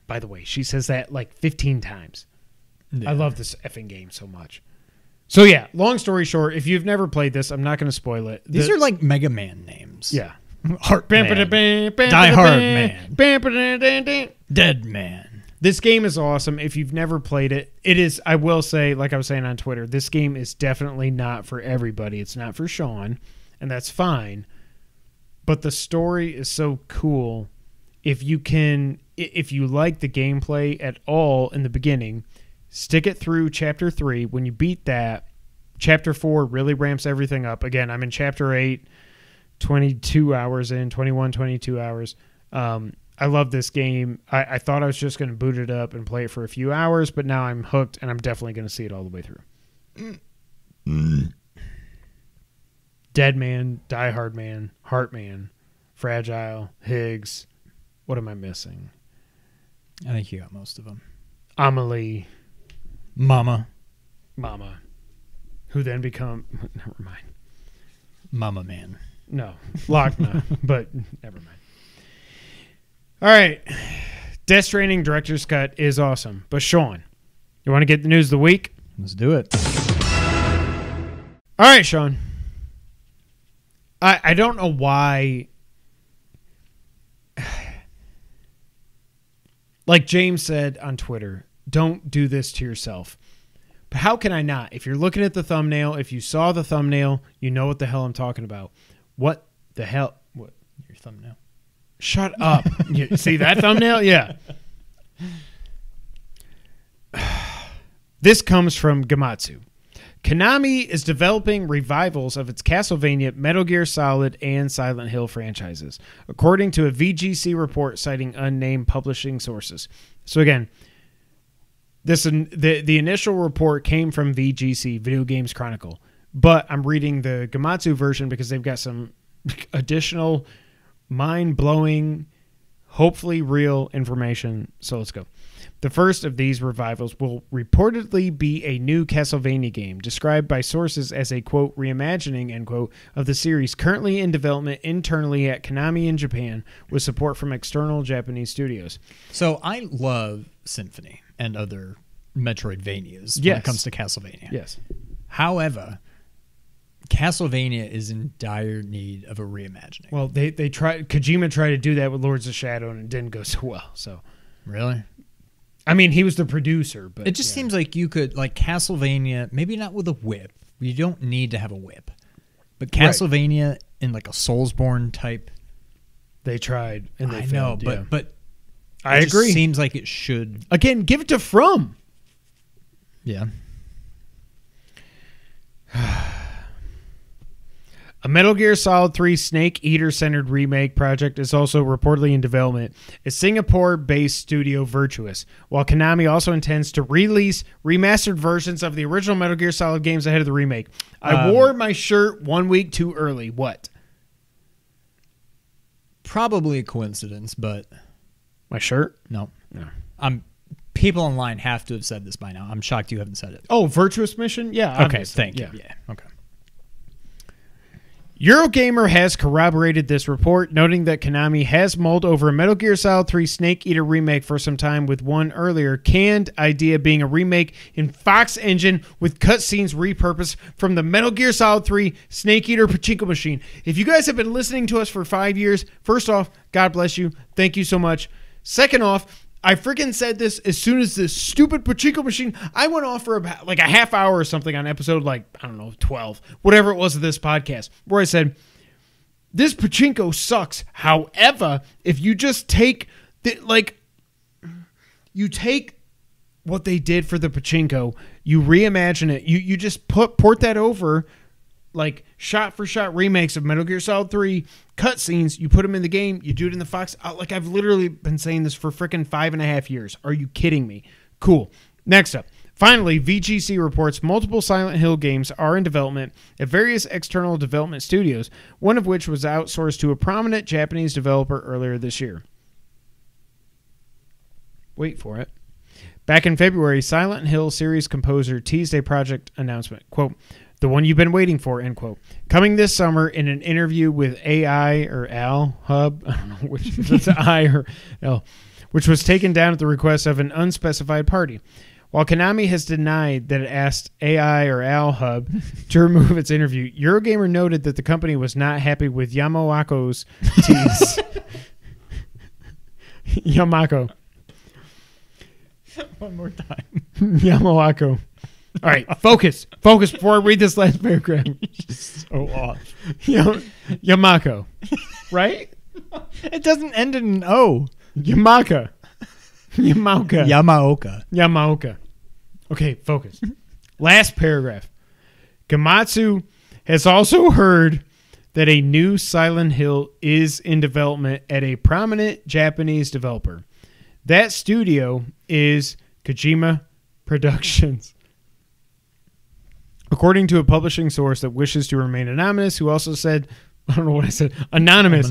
By the way, she says that like 15 times. Yeah. I love this effing game so much. So yeah, long story short, if you've never played this, I'm not going to spoil it. These are like Mega Man names. Yeah. Heartman. Die Hard Man. Dead Man. This game is awesome. If you've never played it, it is, I will say, like I was saying on Twitter, this game is definitely not for everybody. It's not for Sean, and that's fine. But the story is so cool. If you like the gameplay at all in the beginning, stick it through Chapter 3. When you beat that, Chapter 4 really ramps everything up. Again, I'm in Chapter 8, 22 hours in, 22 hours. I love this game. I thought I was just going to boot it up and play it for a few hours, but now I'm hooked, and I'm definitely going to see it all the way through. Dead Man, Die Hard Man, Heartman, Fragile, Higgs. What am I missing? I think you got most of them. Amelie. Mama. Who then become... Never mind. Mama Man. No. Lochna, but never mind. All right. Death Stranding Director's Cut is awesome. But Sean, you want to get the news of the week? Let's do it. All right, Sean. I don't know why. Like James said on Twitter, don't do this to yourself. But how can I not? If you're looking at the thumbnail, if you saw the thumbnail, you know what the hell I'm talking about. What the hell? What? Your thumbnail. Shut up. You see that thumbnail? Yeah. This comes from Gamatsu. Konami is developing revivals of its Castlevania, Metal Gear Solid, and Silent Hill franchises, according to a VGC report citing unnamed publishing sources. So again, the initial report came from VGC, Video Games Chronicle, but I'm reading the Gamatsu version because they've got some additional mind-blowing, hopefully real information. So let's go. The first of these revivals will reportedly be a new Castlevania game, described by sources as a, quote, reimagining, end quote, of the series currently in development internally at Konami in Japan with support from external Japanese studios. So I love Symphony and other Metroidvanias when it comes to Castlevania. Yes. However, Castlevania is in dire need of a reimagining. Well, they tried. Kojima tried to do that with Lords of Shadow, and it didn't go so well. So, really, I mean, he was the producer, but it just seems like you could, like Castlevania, maybe not with a whip. You don't need to have a whip, but Castlevania in like a Soulsborne type. They tried, and they I failed. know, but I it just agree. Seems like it should again. Give it to From. Yeah. A Metal Gear Solid 3 Snake Eater-centered remake project is also reportedly in development. A Singapore-based studio Virtuous, while Konami also intends to release remastered versions of the original Metal Gear Solid games ahead of the remake. I wore my shirt 1 week too early. What? Probably a coincidence, but My shirt? no. People online have to have said this by now. I'm shocked you haven't said it. Oh, Virtuous Mission? Yeah. Okay, obviously. thank you. Yeah, okay. Eurogamer has corroborated this report, noting that Konami has mulled over a Metal Gear Solid 3 Snake Eater remake for some time, with one earlier canned idea being a remake in Fox Engine with cutscenes repurposed from the Metal Gear Solid 3 Snake Eater pachinko machine. If you guys have been listening to us for 5 years, first off, God bless you. Thank you so much. Second off, I freaking said this as soon as this stupid pachinko machine, I went off for about like a half hour or something on episode 12, whatever it was of this podcast, where I said, this pachinko sucks. However, if you just take, you take what they did for the pachinko, you reimagine it, you just port that over, like shot-for-shot remakes of Metal Gear Solid 3 cutscenes, you put them in the game, you do it in the Fox. Like, I've literally been saying this for freaking 5.5 years. Are you kidding me? Cool. Next up. Finally, VGC reports multiple Silent Hill games are in development at various external development studios, one of which was outsourced to a prominent Japanese developer earlier this year. Wait for it. Back in February, Silent Hill series composer teased a project announcement. Quote, the one you've been waiting for, end quote. Coming this summer in an interview with AI or Al Hub, I don't know which it's I or L, which was taken down at the request of an unspecified party. While Konami has denied that it asked AI or Al Hub to remove its interview, Eurogamer noted that the company was not happy with Yamawako's tease. Yamako. One more time. Yamawako. All right, focus before I read this last paragraph. So off. Yamako, right? It doesn't end in an O. Yamaoka. Okay, focus. Last paragraph. Gamatsu has also heard that a new Silent Hill is in development at a prominent Japanese developer. That studio is Kojima Productions. According to a publishing source that wishes to remain anonymous, who also said, I don't know what I said, anonymous,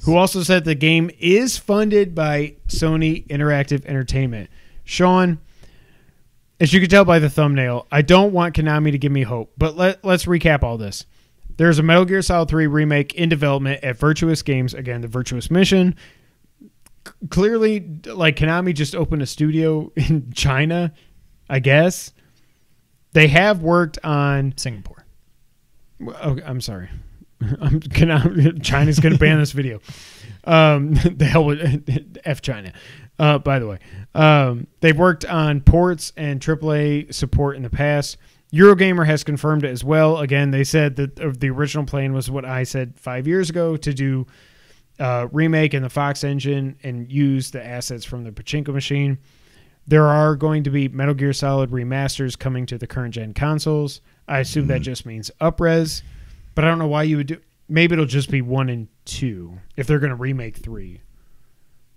who also said the game is funded by Sony Interactive Entertainment. Sean, as you can tell by the thumbnail, I don't want Konami to give me hope, but let's recap all this. There's a Metal Gear Solid 3 remake in development at Virtuous Games, again, the Virtuous Mission. Clearly, like, Konami just opened a studio in China, I guess. They have worked on Singapore. Okay, I'm sorry. China's going to ban this video. The hell with F China. By the way, they've worked on ports and AAA support in the past. Eurogamer has confirmed it as well. Again, they said that the original plan was what I said 5 years ago, to do remake in the Fox engine and use the assets from the pachinko machine. There are going to be Metal Gear Solid remasters coming to the current gen consoles. I assume that just means up-res, but I don't know why you would do. Maybe it'll just be 1 and 2 if they're going to remake 3.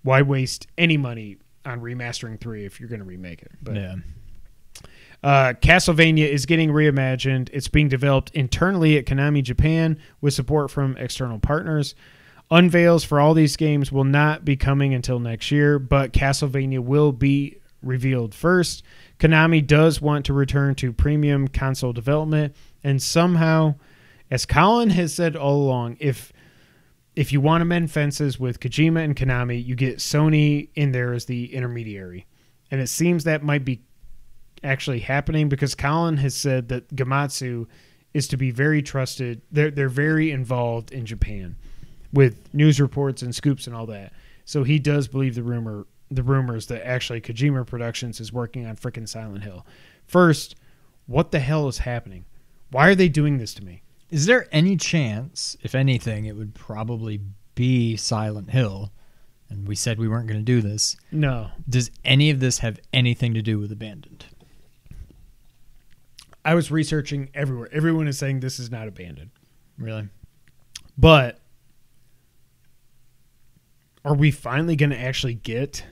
Why waste any money on remastering 3 if you're going to remake it? But yeah. Castlevania is getting reimagined. It's being developed internally at Konami Japan with support from external partners. Unveils for all these games will not be coming until next year, but Castlevania will be revealed first. Konami does want to return to premium console development, and somehow, as Colin has said all along, if you want to mend fences with Kojima and Konami, you get Sony in there as the intermediary. And it seems that might be actually happening, because Colin has said that Gamatsu is to be very trusted. They're very involved in Japan with news reports and scoops and all that. So he does believe the rumors that actually Kojima Productions is working on frickin' Silent Hill. First, what the hell is happening? Why are they doing this to me? Is there any chance, if anything, it would probably be Silent Hill, and we said we weren't going to do this. No. Does any of this have anything to do with Abandoned? I was researching everywhere. Everyone is saying this is not Abandoned. Really? But are we finally going to actually get...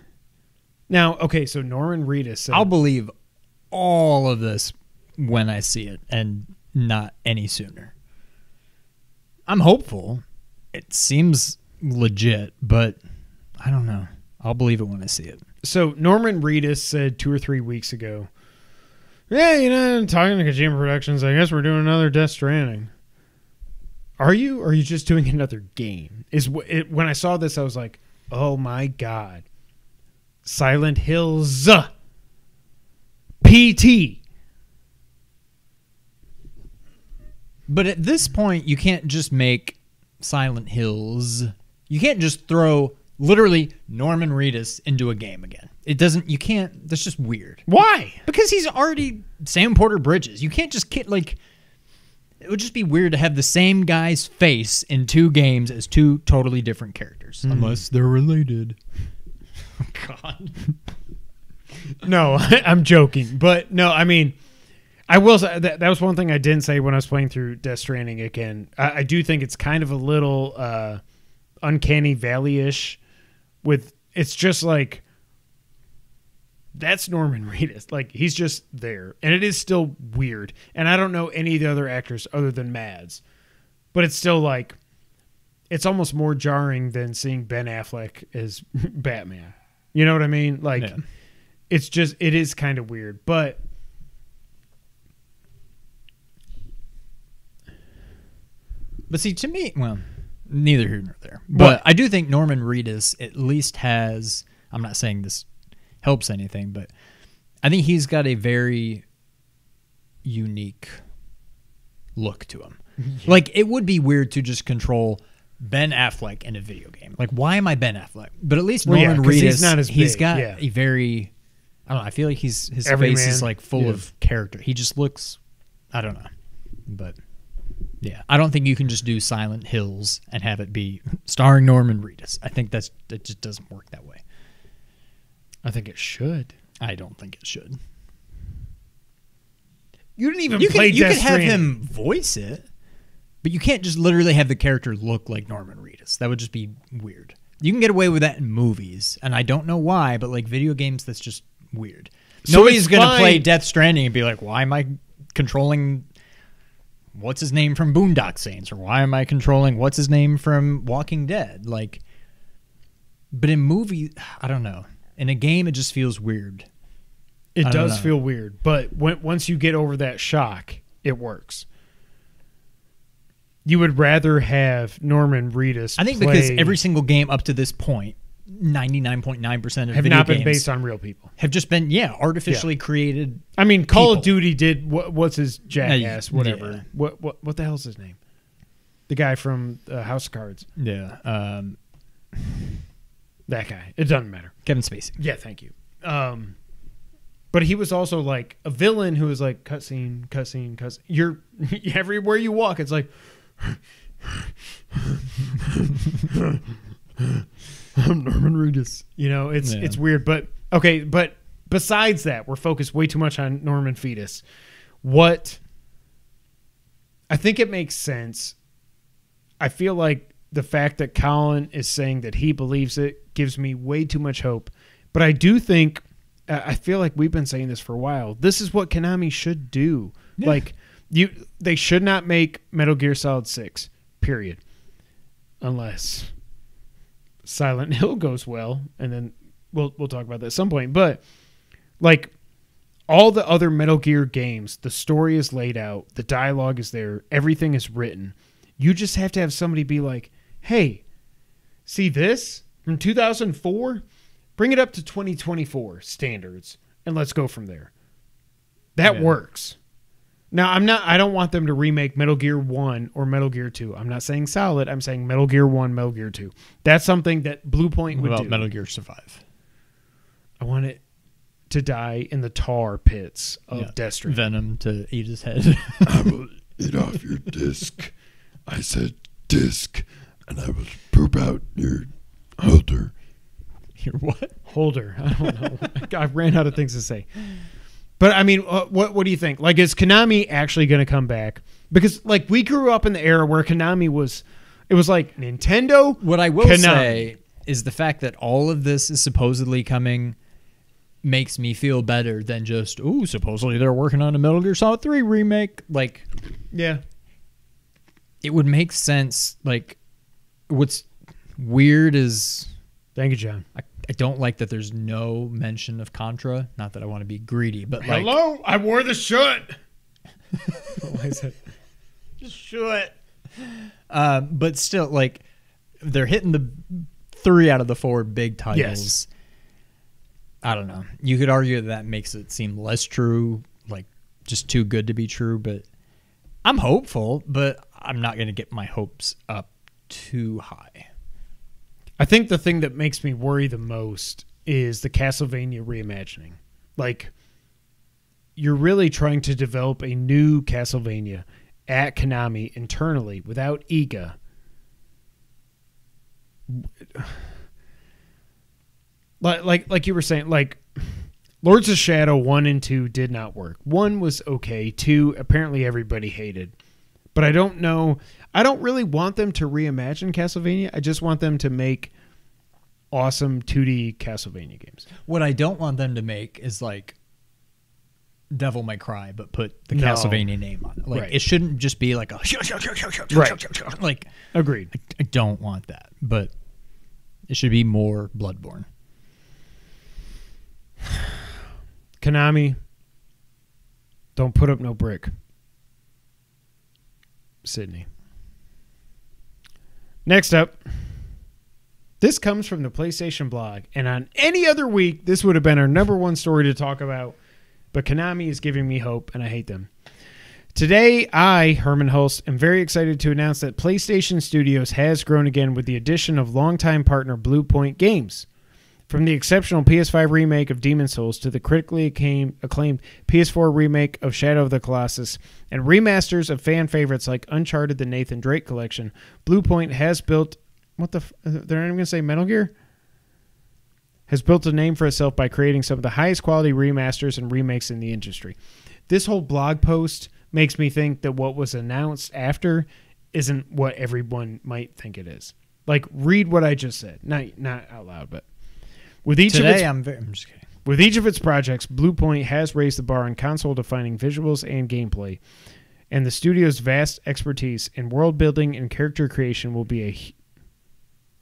Now, okay, so Norman Reedus said... I'll believe all of this when I see it, and not any sooner. I'm hopeful. It seems legit, but I don't know. I'll believe it when I see it. So Norman Reedus said 2 or 3 weeks ago, yeah, I'm talking to Kojima Productions, I guess we're doing another Death Stranding. Are you? Or are you just doing another game? When I saw this, I was like, oh my God. Silent Hills PT. But at this point, you can't just make Silent Hills. You can't just throw literally Norman Reedus into a game again. It doesn't. You can't. That's just weird. Why? Because he's already Sam Porter Bridges. You can't just like. It would just be weird to have the same guy's face in 2 games as 2 totally different characters, unless they're related. Oh, God. No, I'm joking. But no, I mean, I will say that was one thing I didn't say when I was playing through Death Stranding again. I do think it's kind of a little Uncanny Valley-ish. It's just like, that's Norman Reedus. Like, he's just there. And it is still weird. And I don't know any of the other actors other than Mads. But it's still like, it's almost more jarring than seeing Ben Affleck as Batman. You know what I mean? Like, yeah. It is kind of weird. But see, to me, well, neither here nor there. But I do think Norman Reedus at least has, I'm not saying this helps anything, but I think he's got a very unique look to him. Yeah. Like, it would be weird to just control Ben Affleck in a video game. Like, why am I Ben Affleck? But at least Norman Reedus, he's got a very, I don't know, I feel like his face is like full of character. He just looks, I don't know. But yeah, I don't think you can just do Silent Hills and have it be starring Norman Reedus. I think that just doesn't work that way. I think it should. I don't think it should. You didn't even play You Death could have Stranding. him voice it, but you can't just literally have the character look like Norman Reedus. That would just be weird. You can get away with that in movies, and I don't know why, but like video games, that's just weird. So Nobody's going to play Death Stranding and be like, why am I controlling what's his name from Boondock Saints, or why am I controlling what's his name from Walking Dead? Like, but in movie, I don't know. In a game, it just feels weird. It does feel weird, but once you get over that shock, it works. You would rather have Norman Reedus. I think because every single game up to this point, 99.9% of have video not been games based on real people. Have just been artificially created. I mean, Call people. of Duty did what's his jackass, whatever. Yeah. What the hell's his name? The guy from House of Cards. Yeah. That guy. It doesn't matter. Kevin Spacey. Yeah, thank you. But he was also like a villain who was like cutscene. You're everywhere you walk. It's like I'm Norman Reedus. You know, it's weird. But okay, but besides that, we're focused way too much on Norman Reedus. What I think it makes sense. I feel like the fact that Colin is saying that he believes it gives me way too much hope. But I do think, I feel like we've been saying this for a while. This is what Konami should do. Yeah. Like, they should not make Metal Gear Solid 6, period. Unless Silent Hill goes well, and then we'll talk about that at some point. But, like, all the other Metal Gear games, the story is laid out, the dialogue is there, everything is written. You just have to have somebody be like, hey, see this from 2004? Bring it up to 2024 standards, and let's go from there. That works. Now, I don't want them to remake Metal Gear 1 or Metal Gear 2. I'm not saying Solid. I'm saying Metal Gear 1, Metal Gear 2. That's something that Bluepoint would do. What about Metal Gear Survive? I want it to die in the tar pits of Death Stranding. Venom to eat his head. I will eat off your disc. I said disc, and I will poop out your holder. Your what? Holder. I don't know. I ran out of things to say. But, I mean, what do you think? Like, is Konami actually going to come back? Because, like, we grew up in the era where Konami was... It was like Nintendo, What I will say is the fact that all of this is supposedly coming makes me feel better than just, supposedly they're working on a Metal Gear Solid 3 remake. Like, yeah. It would make sense. Like, what's weird is... Thank you, John. I don't like that there's no mention of Contra. Not that I want to be greedy, but Hello, I wore the shirt. Why is that? Just shirt. But still, like, they're hitting the 3 out of the 4 big titles. Yes. I don't know. You could argue that makes it seem less true, like just too good to be true. But I'm hopeful, but I'm not going to get my hopes up too high. I think the thing that makes me worry the most is the Castlevania reimagining. Like, you're really trying to develop a new Castlevania at Konami internally without Iga. Like you were saying, like, Lords of Shadow 1 and 2 did not work. 1 was okay. 2, apparently everybody hated. But I don't know. I don't really want them to reimagine Castlevania. I just want them to make awesome 2D Castlevania games. What I don't want them to make is like Devil May Cry, but put the Castlevania name on it. Like, it shouldn't just be like a like. Agreed. I don't want that, but it should be more Bloodborne. Konami, don't put up no brick. Sydney. Next up, this comes from the PlayStation blog, and on any other week, this would have been our number 1 story to talk about, but Konami is giving me hope, and I hate them. Today, I, Herman Hulst, am very excited to announce that PlayStation Studios has grown again with the addition of longtime partner Bluepoint Games. From the exceptional PS5 remake of Demon's Souls to the critically acclaimed PS4 remake of Shadow of the Colossus and remasters of fan favorites like Uncharted: The Nathan Drake Collection, Bluepoint has built... they're not even going to say Metal Gear? Has built a name for itself by creating some of the highest quality remasters and remakes in the industry. This whole blog post makes me think that what was announced after isn't what everyone might think it is. Like, read what I just said. Not out loud, but... With each I'm just kidding. With each of its projects, Bluepoint has raised the bar on console-defining visuals and gameplay, and the studio's vast expertise in world building and character creation will be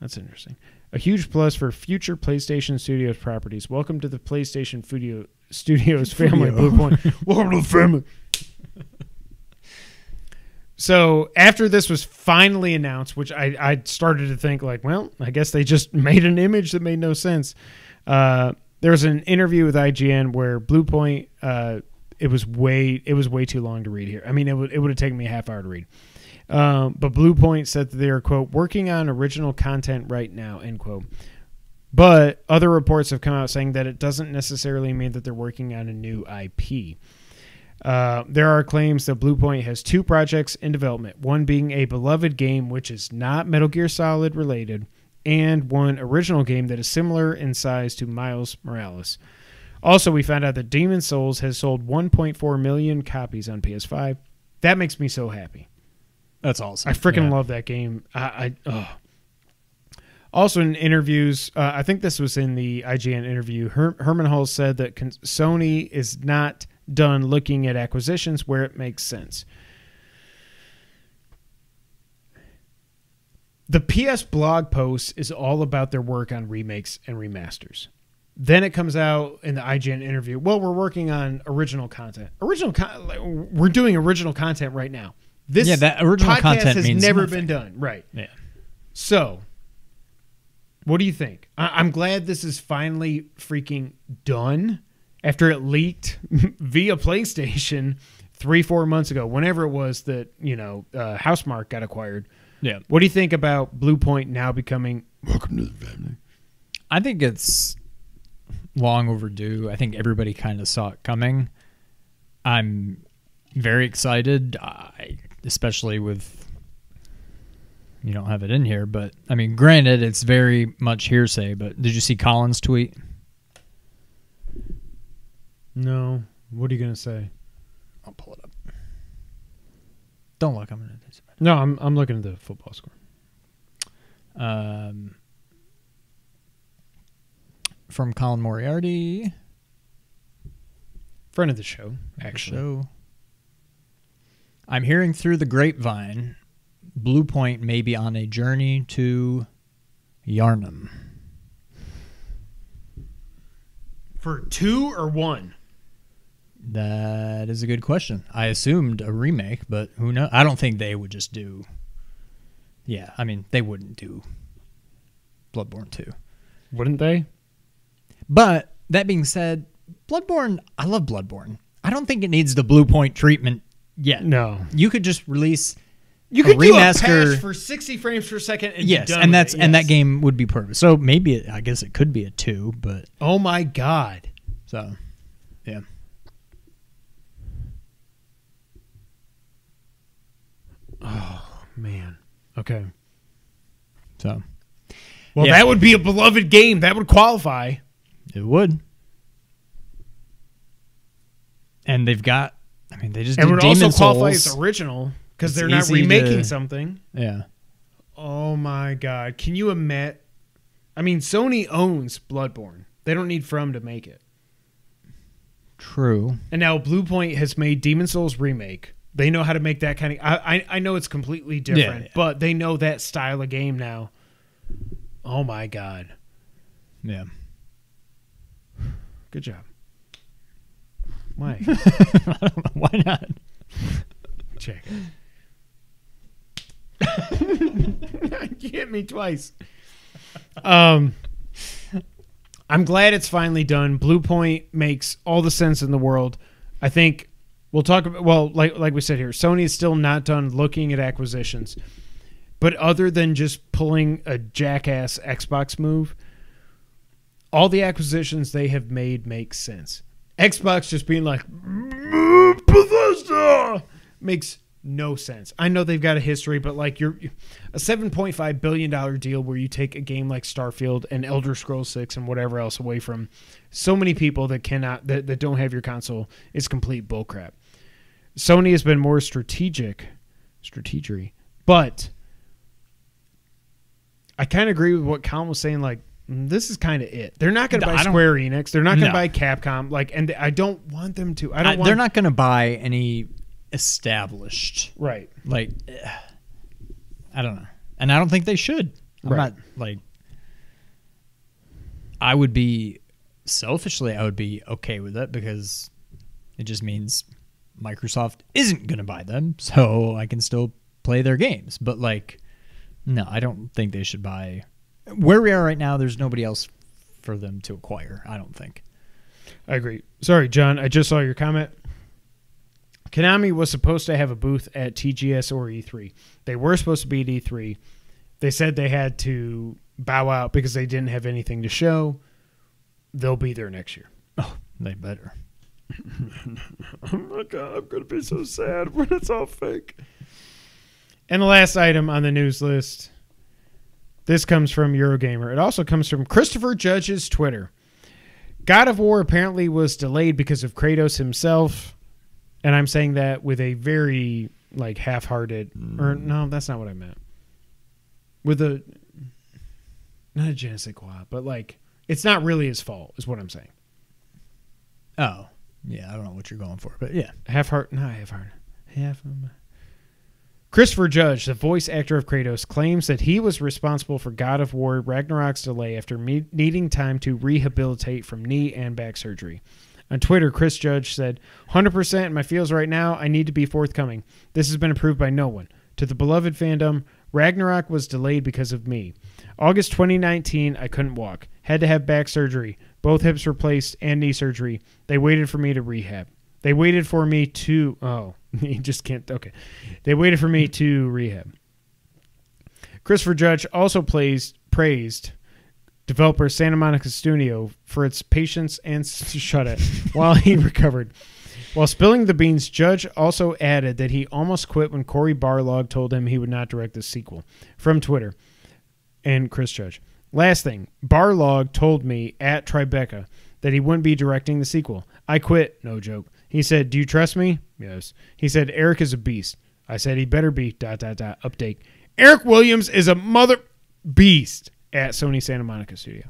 that's interesting. A huge plus for future PlayStation Studios properties. Welcome to the PlayStation Studios family, Bluepoint. Welcome to the family. So after this was finally announced, which I started to think like, well, I guess they just made an image that made no sense. There was an interview with IGN where Bluepoint, it was way too long to read here. I mean, it would have taken me a half hour to read. But Bluepoint said that they are, quote, working on original content right now, end quote. But other reports have come out saying that it doesn't necessarily mean that they're working on a new IP. There are claims that Bluepoint has 2 projects in development, one being a beloved game which is not Metal Gear Solid related, and one original game that is similar in size to Miles Morales. Also, we found out that Demon's Souls has sold 1.4 million copies on PS5. That makes me so happy. That's awesome. I freaking love that game. Also in interviews, I think this was in the IGN interview, Herman Hulst said that Sony is not done looking at acquisitions where it makes sense. The PS blog post is all about their work on remakes and remasters. Then it comes out in the IGN interview, well, we're working on original content. We're doing original content right now. This that original podcast content has means never nothing. been done. Right. Yeah. So, what do you think? I'm glad this is finally freaking done after it leaked via PlayStation 3-4 months ago, whenever it was that, Housemarque got acquired. Yeah. What do you think about Bluepoint now becoming... Welcome to the family. I think it's long overdue. I think everybody kind of saw it coming. I'm very excited, especially with... You don't have it in here, but, I mean, granted, it's very much hearsay, but did you see Colin's tweet? No. What are you going to say? I'll pull it up. Don't look. I'm going to do some. No, I'm looking at the football score. From Colin Moriarty. Friend of the show, actually. I'm hearing through the grapevine, Bluepoint may be on a journey to Yarnum. For 2 or 1? That is a good question. I assumed a remake, but who knows? I don't think they would just do Yeah, I mean, they wouldn't do Bloodborne 2. Wouldn't they? But that being said, Bloodborne, I love Bloodborne. I don't think it needs the Bluepoint treatment yet. No. You could just release You could do a remaster patch for 60 frames per second and yes, be done and with that's it. and that Yes. game would be perfect. So maybe I guess it could be a 2, but Oh my god. so yeah. Oh man. Okay. So Well, Yeah. that would be a beloved game. That would qualify. it would. And they've got I mean they just It did would Demon also qualify Souls. as original because It's they're not easy remaking to- something. Yeah. Oh my god. Can you imagine? I mean, Sony owns Bloodborne. They don't need From to make it. True. And now Bluepoint has made Demon Souls Remake. They know how to make that kind of... I know it's completely different, Yeah. but they know that style of game now. Oh my god. Yeah. Good job. Why? I don't know why not. Check. You hit me twice. I'm glad it's finally done. Bluepoint makes all the sense in the world. I think we'll talk about, well, like we said here, Sony is still not done looking at acquisitions. But other than just pulling a jackass Xbox move, all the acquisitions they have made make sense. Xbox just being like, Bethesda makes no sense. I know they've got a history, but like you're a $7.5 billion deal where you take a game like Starfield and Elder Scrolls 6 and whatever else away from so many people that cannot that don't have your console is complete bullcrap. Sony has been more strategic, but I kind of agree with what Colin was saying. Like, this is kind of it. They're not going to buy Square Enix. They're not going to buy Capcom. Like, and I don't want them to. They're not going to buy any established. Right. Like, I don't know. And I don't think they should. I'm Right. not, like, I would be, selfishly, I would be okay with it because it just means Microsoft isn't going to buy them, so I can still play their games. But, like, no, I don't think they should buy. Where we are right now, there's nobody else for them to acquire, I don't think. I agree. Sorry, John. I just saw your comment. Konami was supposed to have a booth at TGS or E3. They were supposed to be at E3. They said they had to bow out because they didn't have anything to show. They'll be there next year. Oh, they better. Oh my God, I'm going to be so sad when it's all fake. And the last item on the news list, this comes from Eurogamer. It also comes from Christopher Judge's Twitter. God of War apparently was delayed because of Kratos himself. And I'm saying that with a very, like, half-hearted... Or, no, that's not what I meant. With a... Not a je ne sais quoi, but, like, it's not really his fault, is what I'm saying. Oh, yeah, I don't know what you're going for, but yeah. Christopher Judge, the voice actor of Kratos, claims that he was responsible for God of War Ragnarok's delay after needing time to rehabilitate from knee and back surgery. On Twitter, Chris Judge said, 100% in my feels right now, I need to be forthcoming. This has been approved by no one. To the beloved fandom, Ragnarok was delayed because of me. August 2019, I couldn't walk. Had to have back surgery, both hips replaced and knee surgery. They waited for me to rehab. They waited for me to... Oh, you just can't... Okay. They waited for me to rehab. Christopher Judge also praised developer Santa Monica Studio for its patience and shut it while he recovered. While spilling the beans, Judge also added that he almost quit when Cory Barlog told him he would not direct the sequel. From Twitter and Chris Judge. Last thing, Barlog told me at Tribeca that he wouldn't be directing the sequel. I quit, no joke. He said, do you trust me? Yes. He said, Eric is a beast. I said, he better be, ... Update. Eric Williams is a mother beast at Sony Santa Monica Studio.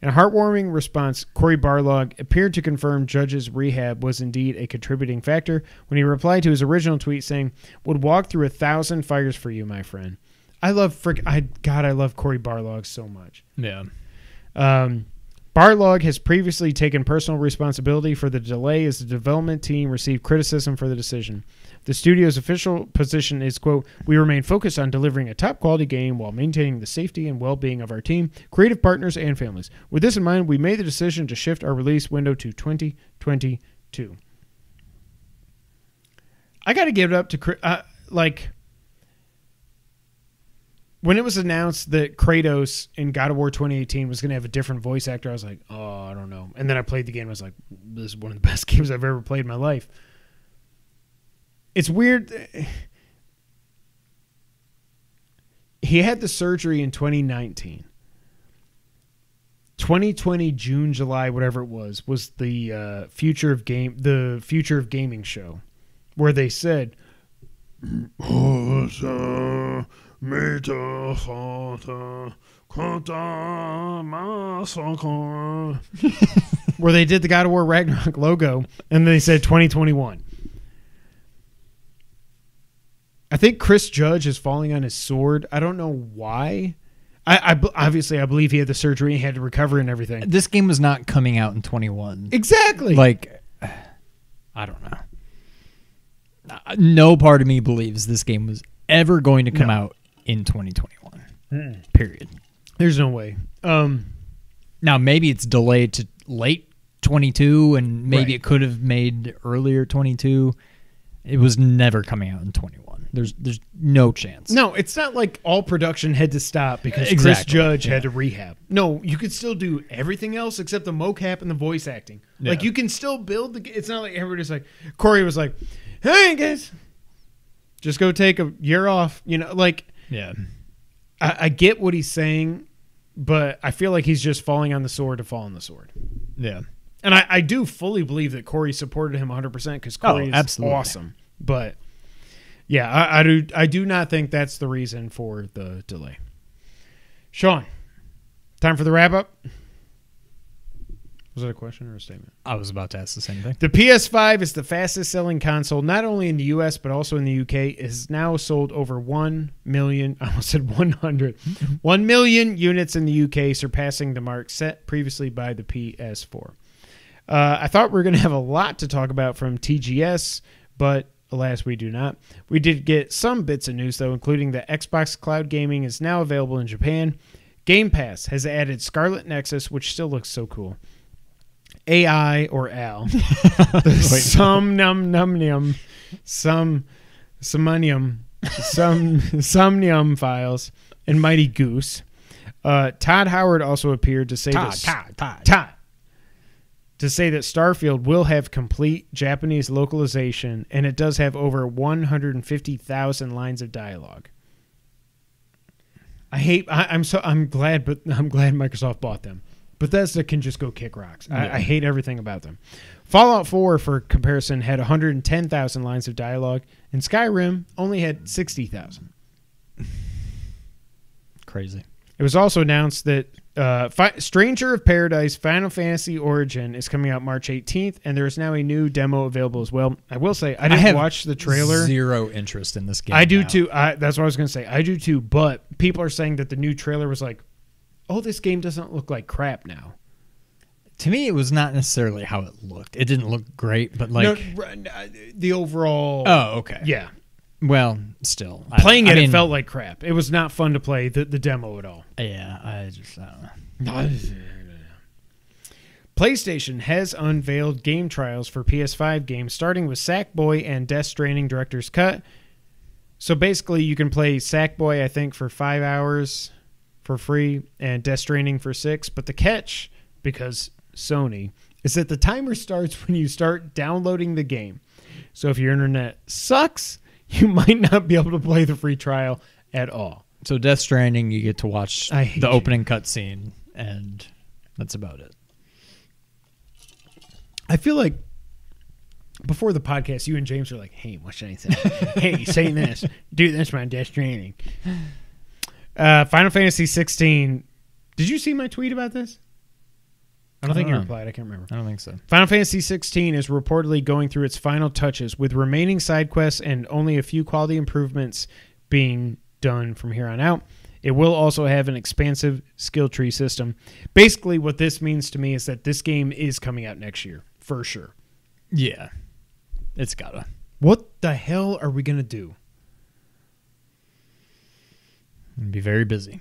In a heartwarming response, Cory Barlog appeared to confirm Judge's rehab was indeed a contributing factor when he replied to his original tweet saying, would walk through 1,000 fires for you, my friend. I love Cory Barlog so much. Yeah. Barlog has previously taken personal responsibility for the delay as the development team received criticism for the decision. The studio's official position is, quote, "We remain focused on delivering a top-quality game while maintaining the safety and well-being of our team, creative partners, and families. With this in mind, we made the decision to shift our release window to 2022. I got to give it up to, when it was announced that Kratos in God of War 2018 was going to have a different voice actor, I was like, oh, I don't know. And then I played the game. I was like, this is one of the best games I've ever played in my life. It's weird. He had the surgery in 2019. 2020, June, July, whatever it was the Future of Gaming show, where they said, where they did the God of War Ragnarok logo, and they said 2021. I think Chris Judge is falling on his sword. I don't know why. Obviously, I believe he had the surgery and had to recover and everything. This game was not coming out in 21. Exactly. Like, I don't know. No part of me believes this game was ever going to come out in 2021. Period. There's no way. Now, maybe it's delayed to late 22, and maybe it could have made earlier 22. It was never coming out in 21. There's no chance. No, it's not like all production had to stop because Chris Judge had to rehab. No, you could still do everything else except the mocap and the voice acting. Yeah. Like, you can still build the... It's not like everybody's like... Corey was like, hey, guys, just go take a year off. You know, like... Yeah. I get what he's saying, but I feel like he's just falling on the sword to fall on the sword. Yeah. And I do fully believe that Corey supported him 100% because Corey is awesome. But... yeah, I do not think that's the reason for the delay. Sean, time for the wrap-up? Was that a question or a statement? I was about to ask the same thing. The PS5 is the fastest-selling console, not only in the U.S., but also in the UK. It has now sold over 1 million, I almost said 100, 1 million units in the UK, surpassing the mark set previously by the PS4. I thought we were going to have a lot to talk about from TGS, but... alas, we do not. We did get some bits of news, though, including that Xbox Cloud Gaming is now available in Japan. Game Pass has added Scarlet Nexus, which still looks so cool. AI, or AL. Somnium files, and Mighty Goose. Todd Howard also appeared to say to say that Starfield will have complete Japanese localization, and it does have over 150,000 lines of dialogue. I'm glad Microsoft bought them. Bethesda can just go kick rocks. I hate everything about them. Fallout 4, for comparison, had 110,000 lines of dialogue, and Skyrim only had 60,000. Crazy. It was also announced that Stranger of Paradise Final Fantasy Origin is coming out March 18th, and there is now a new demo available as well. I will say, I didn't watch the trailer. Zero interest in this game. I do too. That's what I was going to say. I do too, but people are saying that the new trailer was like, oh, this game doesn't look like crap now. To me, it was not necessarily how it looked. It didn't look great, but like... No, the overall... Oh, okay. Yeah. Well, still. Playing it felt like crap. It was not fun to play the demo at all. Yeah, I don't know. PlayStation has unveiled game trials for PS5 games, starting with Sackboy and Death Stranding Director's Cut. So basically, you can play Sackboy, I think, for 5 hours for free, and Death Stranding for 6. But the catch, because Sony, is that the timer starts when you start downloading the game. So if your internet sucks, you might not be able to play the free trial at all. So Death Stranding, you get to watch the opening cutscene, and that's about it. I feel like before the podcast, you and James were like, hey, what should I say? Hey, say this. Do this, man, Death Stranding. Final Fantasy 16. Did you see my tweet about this? I don't think you replied. I can't remember. I don't think so. Final Fantasy 16 is reportedly going through its final touches, with remaining side quests and only a few quality improvements being done from here on out. It will also have an expansive skill tree system. Basically, what this means to me is that this game is coming out next year, for sure. Yeah. It's gotta. What the hell are we going to do? Be very busy.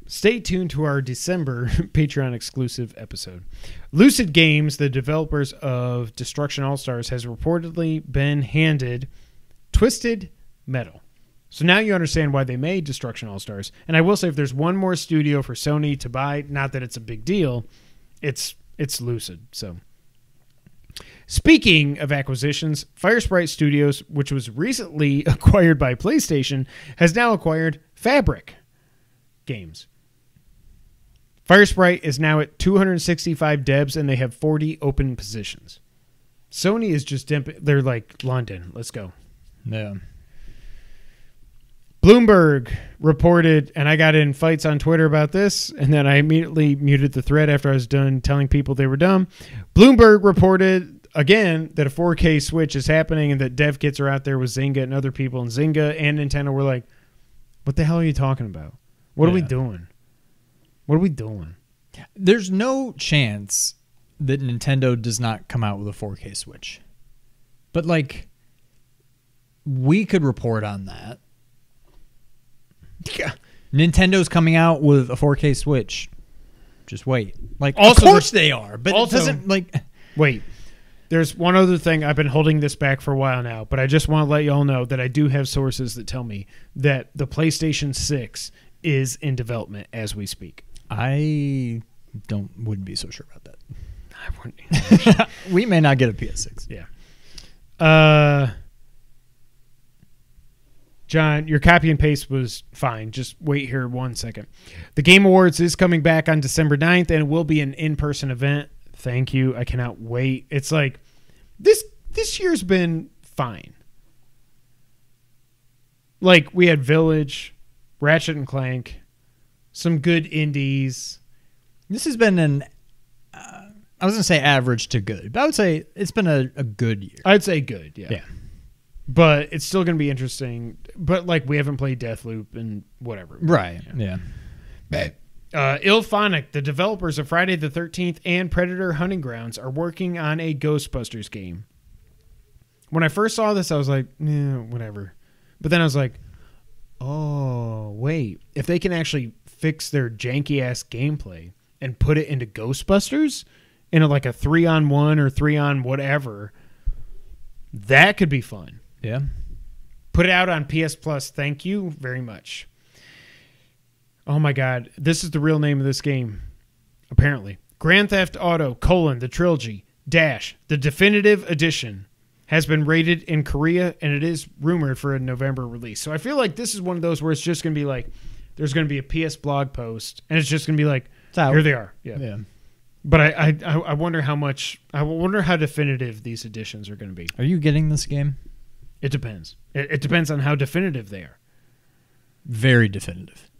Stay tuned to our December Patreon exclusive episode. Lucid Games, the developers of Destruction All-Stars, has reportedly been handed Twisted Metal. So now you understand why they made Destruction All-Stars. And I will say, if there's one more studio for Sony to buy, not that it's a big deal, it's Lucid. So, speaking of acquisitions, Firesprite Studios, which was recently acquired by PlayStation, has now acquired Fabric Games. Firesprite is now at 265 devs, and they have 40 open positions. Sony is just they're like, London, let's go. Yeah. Bloomberg reported, and I got in fights on Twitter about this, and then I immediately muted the thread after I was done telling people they were dumb. Bloomberg reported, again, that a 4K Switch is happening and that dev kits are out there with Zynga and other people, and Zynga and Nintendo were like, what the hell are you talking about? What are we doing? What are we doing? There's no chance that Nintendo does not come out with a 4K Switch. But, like, we could report on that. Yeah. Nintendo's coming out with a 4K Switch. Just wait. Like, Also, of course they are, but also, it doesn't, like... Wait. There's one other thing. I've been holding this back for a while now, but I just want to let you all know that I do have sources that tell me that the PlayStation 6 is in development as we speak. I wouldn't be so sure about that. I wouldn't. We may not get a PS6. Yeah. John, your copy and paste was fine. Just wait here 1 second. The Game Awards is coming back on December 9th, and it will be an in-person event. Thank you. I cannot wait. It's like, this year's been fine. Like, we had Village, Ratchet and Clank, some good indies. This has been I was going to say average to good, but I would say it's been a good year. I'd say good, yeah. Yeah. But it's still going to be interesting. But, like, we haven't played Deathloop and whatever. Right, yeah. Illphonic, the developers of Friday the 13th and Predator Hunting Grounds, are working on a Ghostbusters game. When I first saw this, I was like, whatever. But then I was like, oh, wait. If they can actually fix their janky-ass gameplay and put it into Ghostbusters, in like a 3-on-1 or 3-on whatever, that could be fun. Yeah. Put it out on PS Plus. Thank you very much. Oh, my God. This is the real name of this game, apparently. Grand Theft Auto, the Trilogy, the Definitive Edition has been rated in Korea, and it is rumored for a November release. So I feel like this is one of those where it's just going to be like, there's going to be a PS blog post, and it's just going to be like, here they are. Yeah. But I wonder how definitive these editions are going to be. Are you getting this game? It depends. It depends on how definitive they are. Very definitive.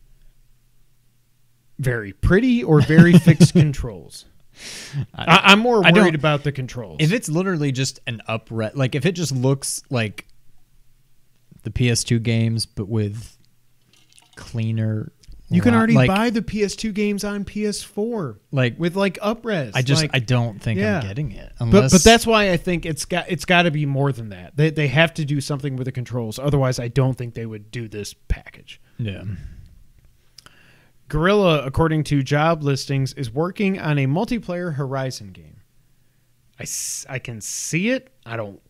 Very pretty or very fixed controls? I'm more worried about the controls. If it's literally just an upright, like if it just looks like the PS2 games, but with cleaner... You can already buy the PS2 games on PS4, like with like up-res. I don't think I'm getting it. But that's why I think it's got to be more than that. They have to do something with the controls. Otherwise, I don't think they would do this package. Yeah. Guerrilla, according to job listings, is working on a multiplayer Horizon game. I can see it. I don't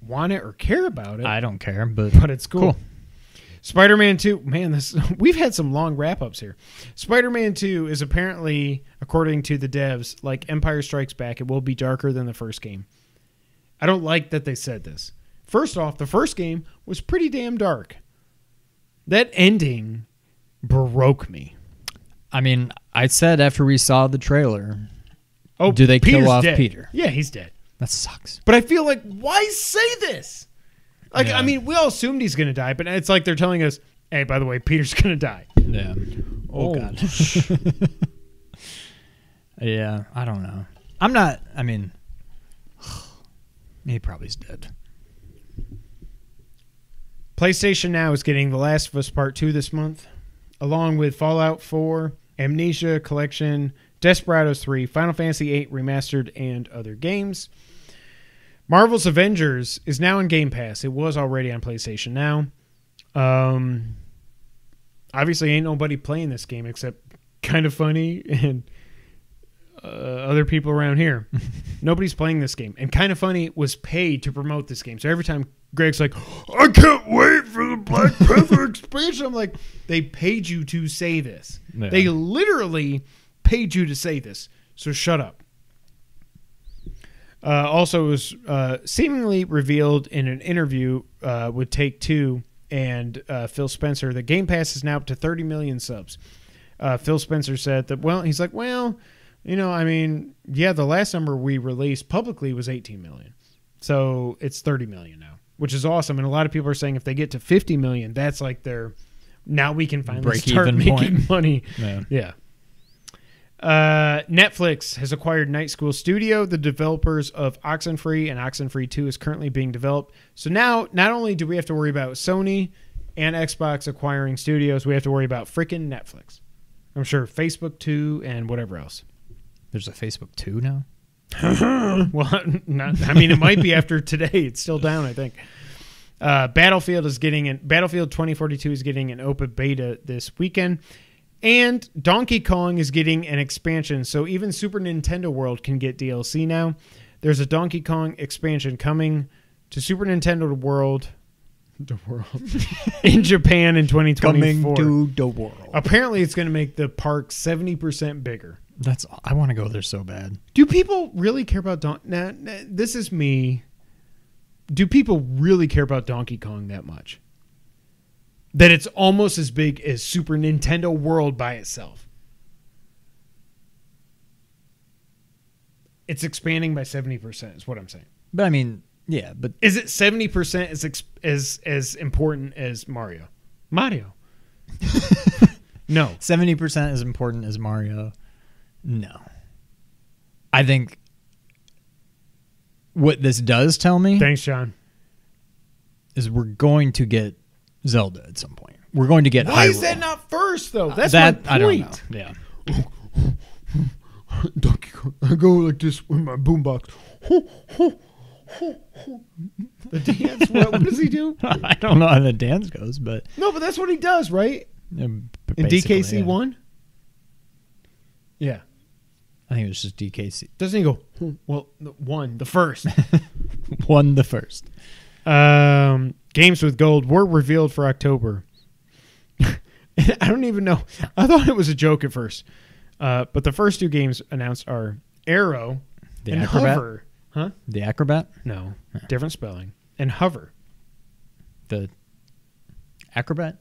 want it or care about it. I don't care, but it's cool. Spider-Man 2, man, we've had some long wrap-ups here. Spider-Man 2 is apparently, according to the devs, like Empire Strikes Back, it will be darker than the first game. I don't like that they said this. First off, the first game was pretty damn dark. That ending broke me. I mean, I said after we saw the trailer, oh, do they Peter's kill off dead. Peter? Yeah, he's dead. That sucks. But I feel like, why say this? Like, I mean, we all assumed he's going to die, but it's like they're telling us, hey, by the way, Peter's going to die. Yeah. Oh, God. Yeah, I don't know. He probably's dead. PlayStation Now is getting The Last of Us Part 2 this month. along with Fallout 4, Amnesia Collection, Desperados 3, Final Fantasy 8 Remastered, and other games. Marvel's Avengers is now in Game Pass. It was already on PlayStation Now. Obviously, ain't nobody playing this game except Kind of Funny and other people around here. Nobody's playing this game. And Kind of Funny was paid to promote this game. So every time Greg's like, I can't wait for the Black Panther expansion, I'm like, they paid you to say this. Yeah. They literally paid you to say this. So shut up. Also, it was seemingly revealed in an interview with Take-Two and Phil Spencer that Game Pass is now up to 30 million subs. Phil Spencer said that, he's like, the last number we released publicly was 18 million. So it's 30 million now, which is awesome. And a lot of people are saying if they get to 50 million, that's like now we can finally start making money. Yeah. Netflix has acquired Night School Studio. The developers of Oxenfree and Oxenfree 2 is currently being developed. So now, not only do we have to worry about Sony and Xbox acquiring studios, we have to worry about freaking Netflix. I'm sure Facebook 2 and whatever else. There's a Facebook 2 now? Well, it might be after today. It's still down, I think. Battlefield 2042 is getting an open beta this weekend. And Donkey Kong is getting an expansion, so even Super Nintendo World can get DLC now. There's a Donkey Kong expansion coming to Super Nintendo World in Japan in 2024. Coming to the world. Apparently, it's going to make the park 70% bigger. I want to go there so bad. Do people really care about this is me. Do people really care about Donkey Kong that much? That it's almost as big as Super Nintendo World by itself. It's expanding by 70% is what I'm saying. But I mean, yeah, but is it 70% as important as Mario? No. 70% as important as Mario? No. I think what this does tell me, thanks, John, is we're going to get Zelda at some point. We're going to get Why Hyrule. Is that not first, though? That's my point. I don't know. Yeah. Donkey Kong. I go like this with my boombox. The dance? What does he do? I don't know how the dance goes, but... No, but that's what he does, right? In DKC 1? Yeah. I think it was just DKC. Doesn't he go, the first. One the first. Games with Gold were revealed for October. I don't even know. I thought it was a joke at first. But the first two games announced are Arrow and Acrobat? Hover. Huh? The Acrobat? No. Different spelling. And Hover. The Acrobat?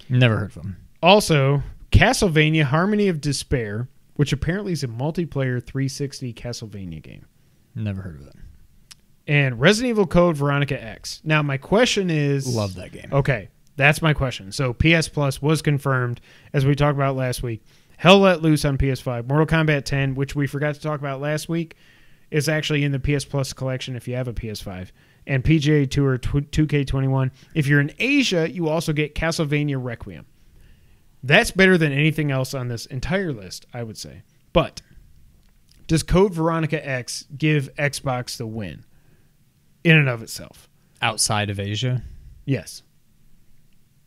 Never heard of them. Also, Castlevania Harmony of Despair, which apparently is a multiplayer 360 Castlevania game. Never heard of it. And Resident Evil Code Veronica X. Now, my question is... Love that game. Okay, that's my question. So, PS Plus was confirmed, as we talked about last week. Hell Let Loose on PS5. Mortal Kombat 10, which we forgot to talk about last week, is actually in the PS Plus collection if you have a PS5. And PGA Tour 2K21. If you're in Asia, you also get Castlevania Requiem. That's better than anything else on this entire list, I would say. But does Code Veronica X give Xbox the win in and of itself? Outside of Asia? Yes.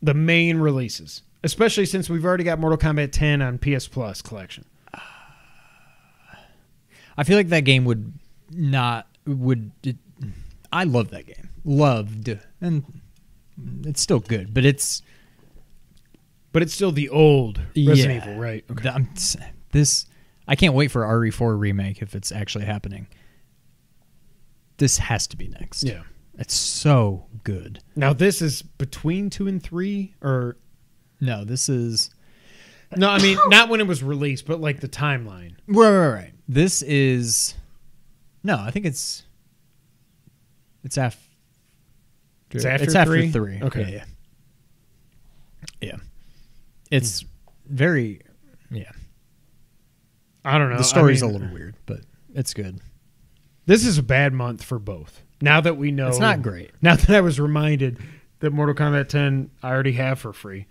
The main releases. Especially since we've already got Mortal Kombat 10 on PS Plus collection. I feel like that game I love that game. Loved. And it's still good, but it's still the old Resident Evil, right? Okay. I can't wait for RE4 remake if it's actually happening. This has to be next. Yeah. It's so good. Now, this is between 2 and 3, or... No, this is... No, I mean, not when it was released, but like the timeline. Right. This is... No, I think it's after... It's after 3. Okay. Yeah. It's very... Yeah. I don't know. The story's a little weird, but it's good. This is a bad month for both. Now that we know... It's not great. Now that I was reminded that Mortal Kombat 10 I already have for free.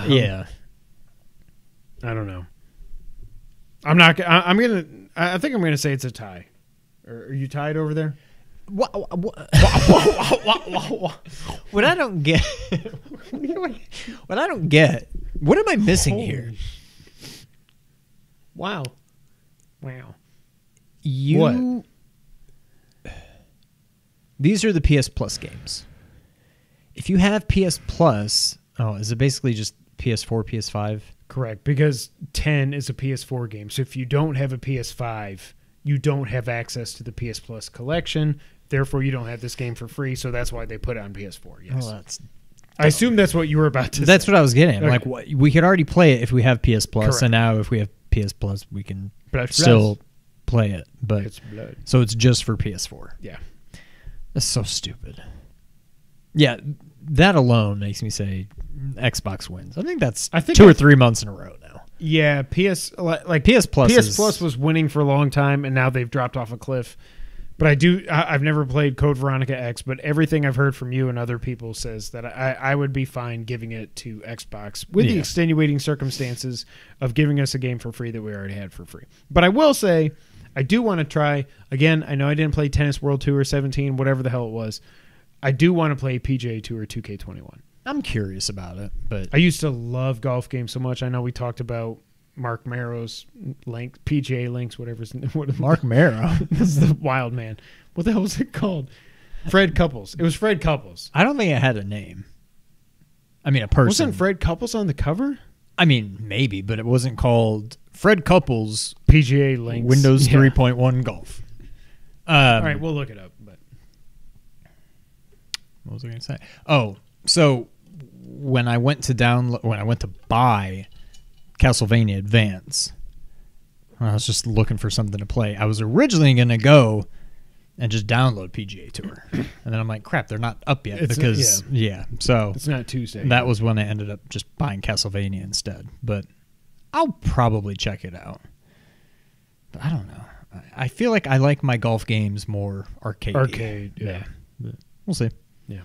Yeah. I don't know. I'm not. I think I'm gonna say it's a tie. Are you tied over there? What I don't get. What I don't get. What am I missing here? Wow. What? These are the PS Plus games. If you have PS Plus, is it basically just PS4, PS5? Correct, because 10 is a PS4 game. So if you don't have a PS5, you don't have access to the PS Plus collection. Therefore, you don't have this game for free. So that's why they put it on PS4. Yes. Oh, that's. I assume that's what you were about to say. That's what I was getting. Okay. Like, we could already play it if we have PS Plus, Correct. and now if we have PS Plus, we can But still play it. But it's blood. so it's just for PS4. Yeah. That's so stupid. Yeah, that alone makes me say Xbox wins. I think 2 or 3 months in a row now. Yeah, PS Plus was winning for a long time, and now they've dropped off a cliff. But I've never played Code Veronica X, but everything I've heard from you and other people says that I would be fine giving it to Xbox with the extenuating circumstances of giving us a game for free that we already had for free. But I will say, I do want to try, again, I know I didn't play Tennis World Tour 17, whatever the hell it was. I do want to play PGA Tour 2K21. I'm curious about it, but I used to love golf games so much. I know we talked about Mark Marrow's PGA Links, whatever. Mark Marrow. This is the wild man. What the hell was it called? Fred Couples. It was Fred Couples. I don't think it had a name. I mean, a person. Wasn't Fred Couples on the cover? I mean, maybe, but it wasn't called Fred Couples PGA Links. Windows 3.1 Golf. All right, we'll look it up. But what was I going to say? Oh, so when I went to buy Castlevania Advance, I was just looking for something to play. I was originally going to go and just download PGA Tour, and then I'm like, crap, they're not up yet so it's not Tuesday. That was when I ended up just buying Castlevania instead. But I'll probably check it out. But I don't know. I feel like I like my golf games more arcade. Yeah. We'll see. Yeah.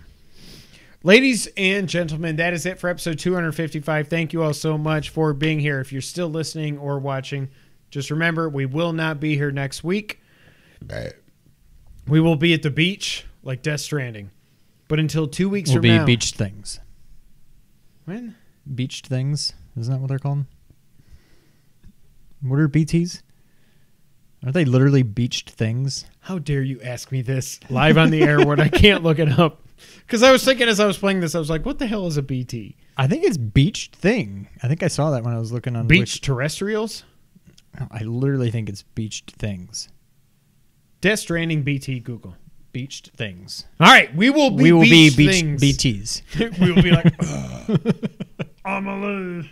Ladies and gentlemen, that is it for episode 255. Thank you all so much for being here. If you're still listening or watching, just remember, we will not be here next week. We will be at the beach like Death Stranding. But until 2 weeks from now... We'll be beached things. When? Beached things? Isn't that what they're called? What are BTs? Aren't they literally beached things? How dare you ask me this live on the air when I can't look it up? Because I was thinking as I was playing this, I was like, what the hell is a BT? I think it's beached thing. I think I saw that when I was looking on... Beach terrestrials? No, I literally think it's beached things. Death Stranding BT Google. Beached things. All right, we will be beached things. BTs. We will be like, I'm alive.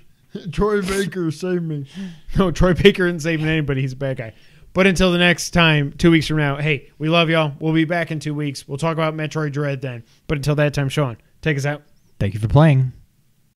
Troy Baker saved me. No, Troy Baker didn't save anybody. He's a bad guy. But until the next time, 2 weeks from now, hey, we love y'all. We'll be back in 2 weeks. We'll talk about Metroid Dread then. But until that time, Sean, take us out. Thank you for playing.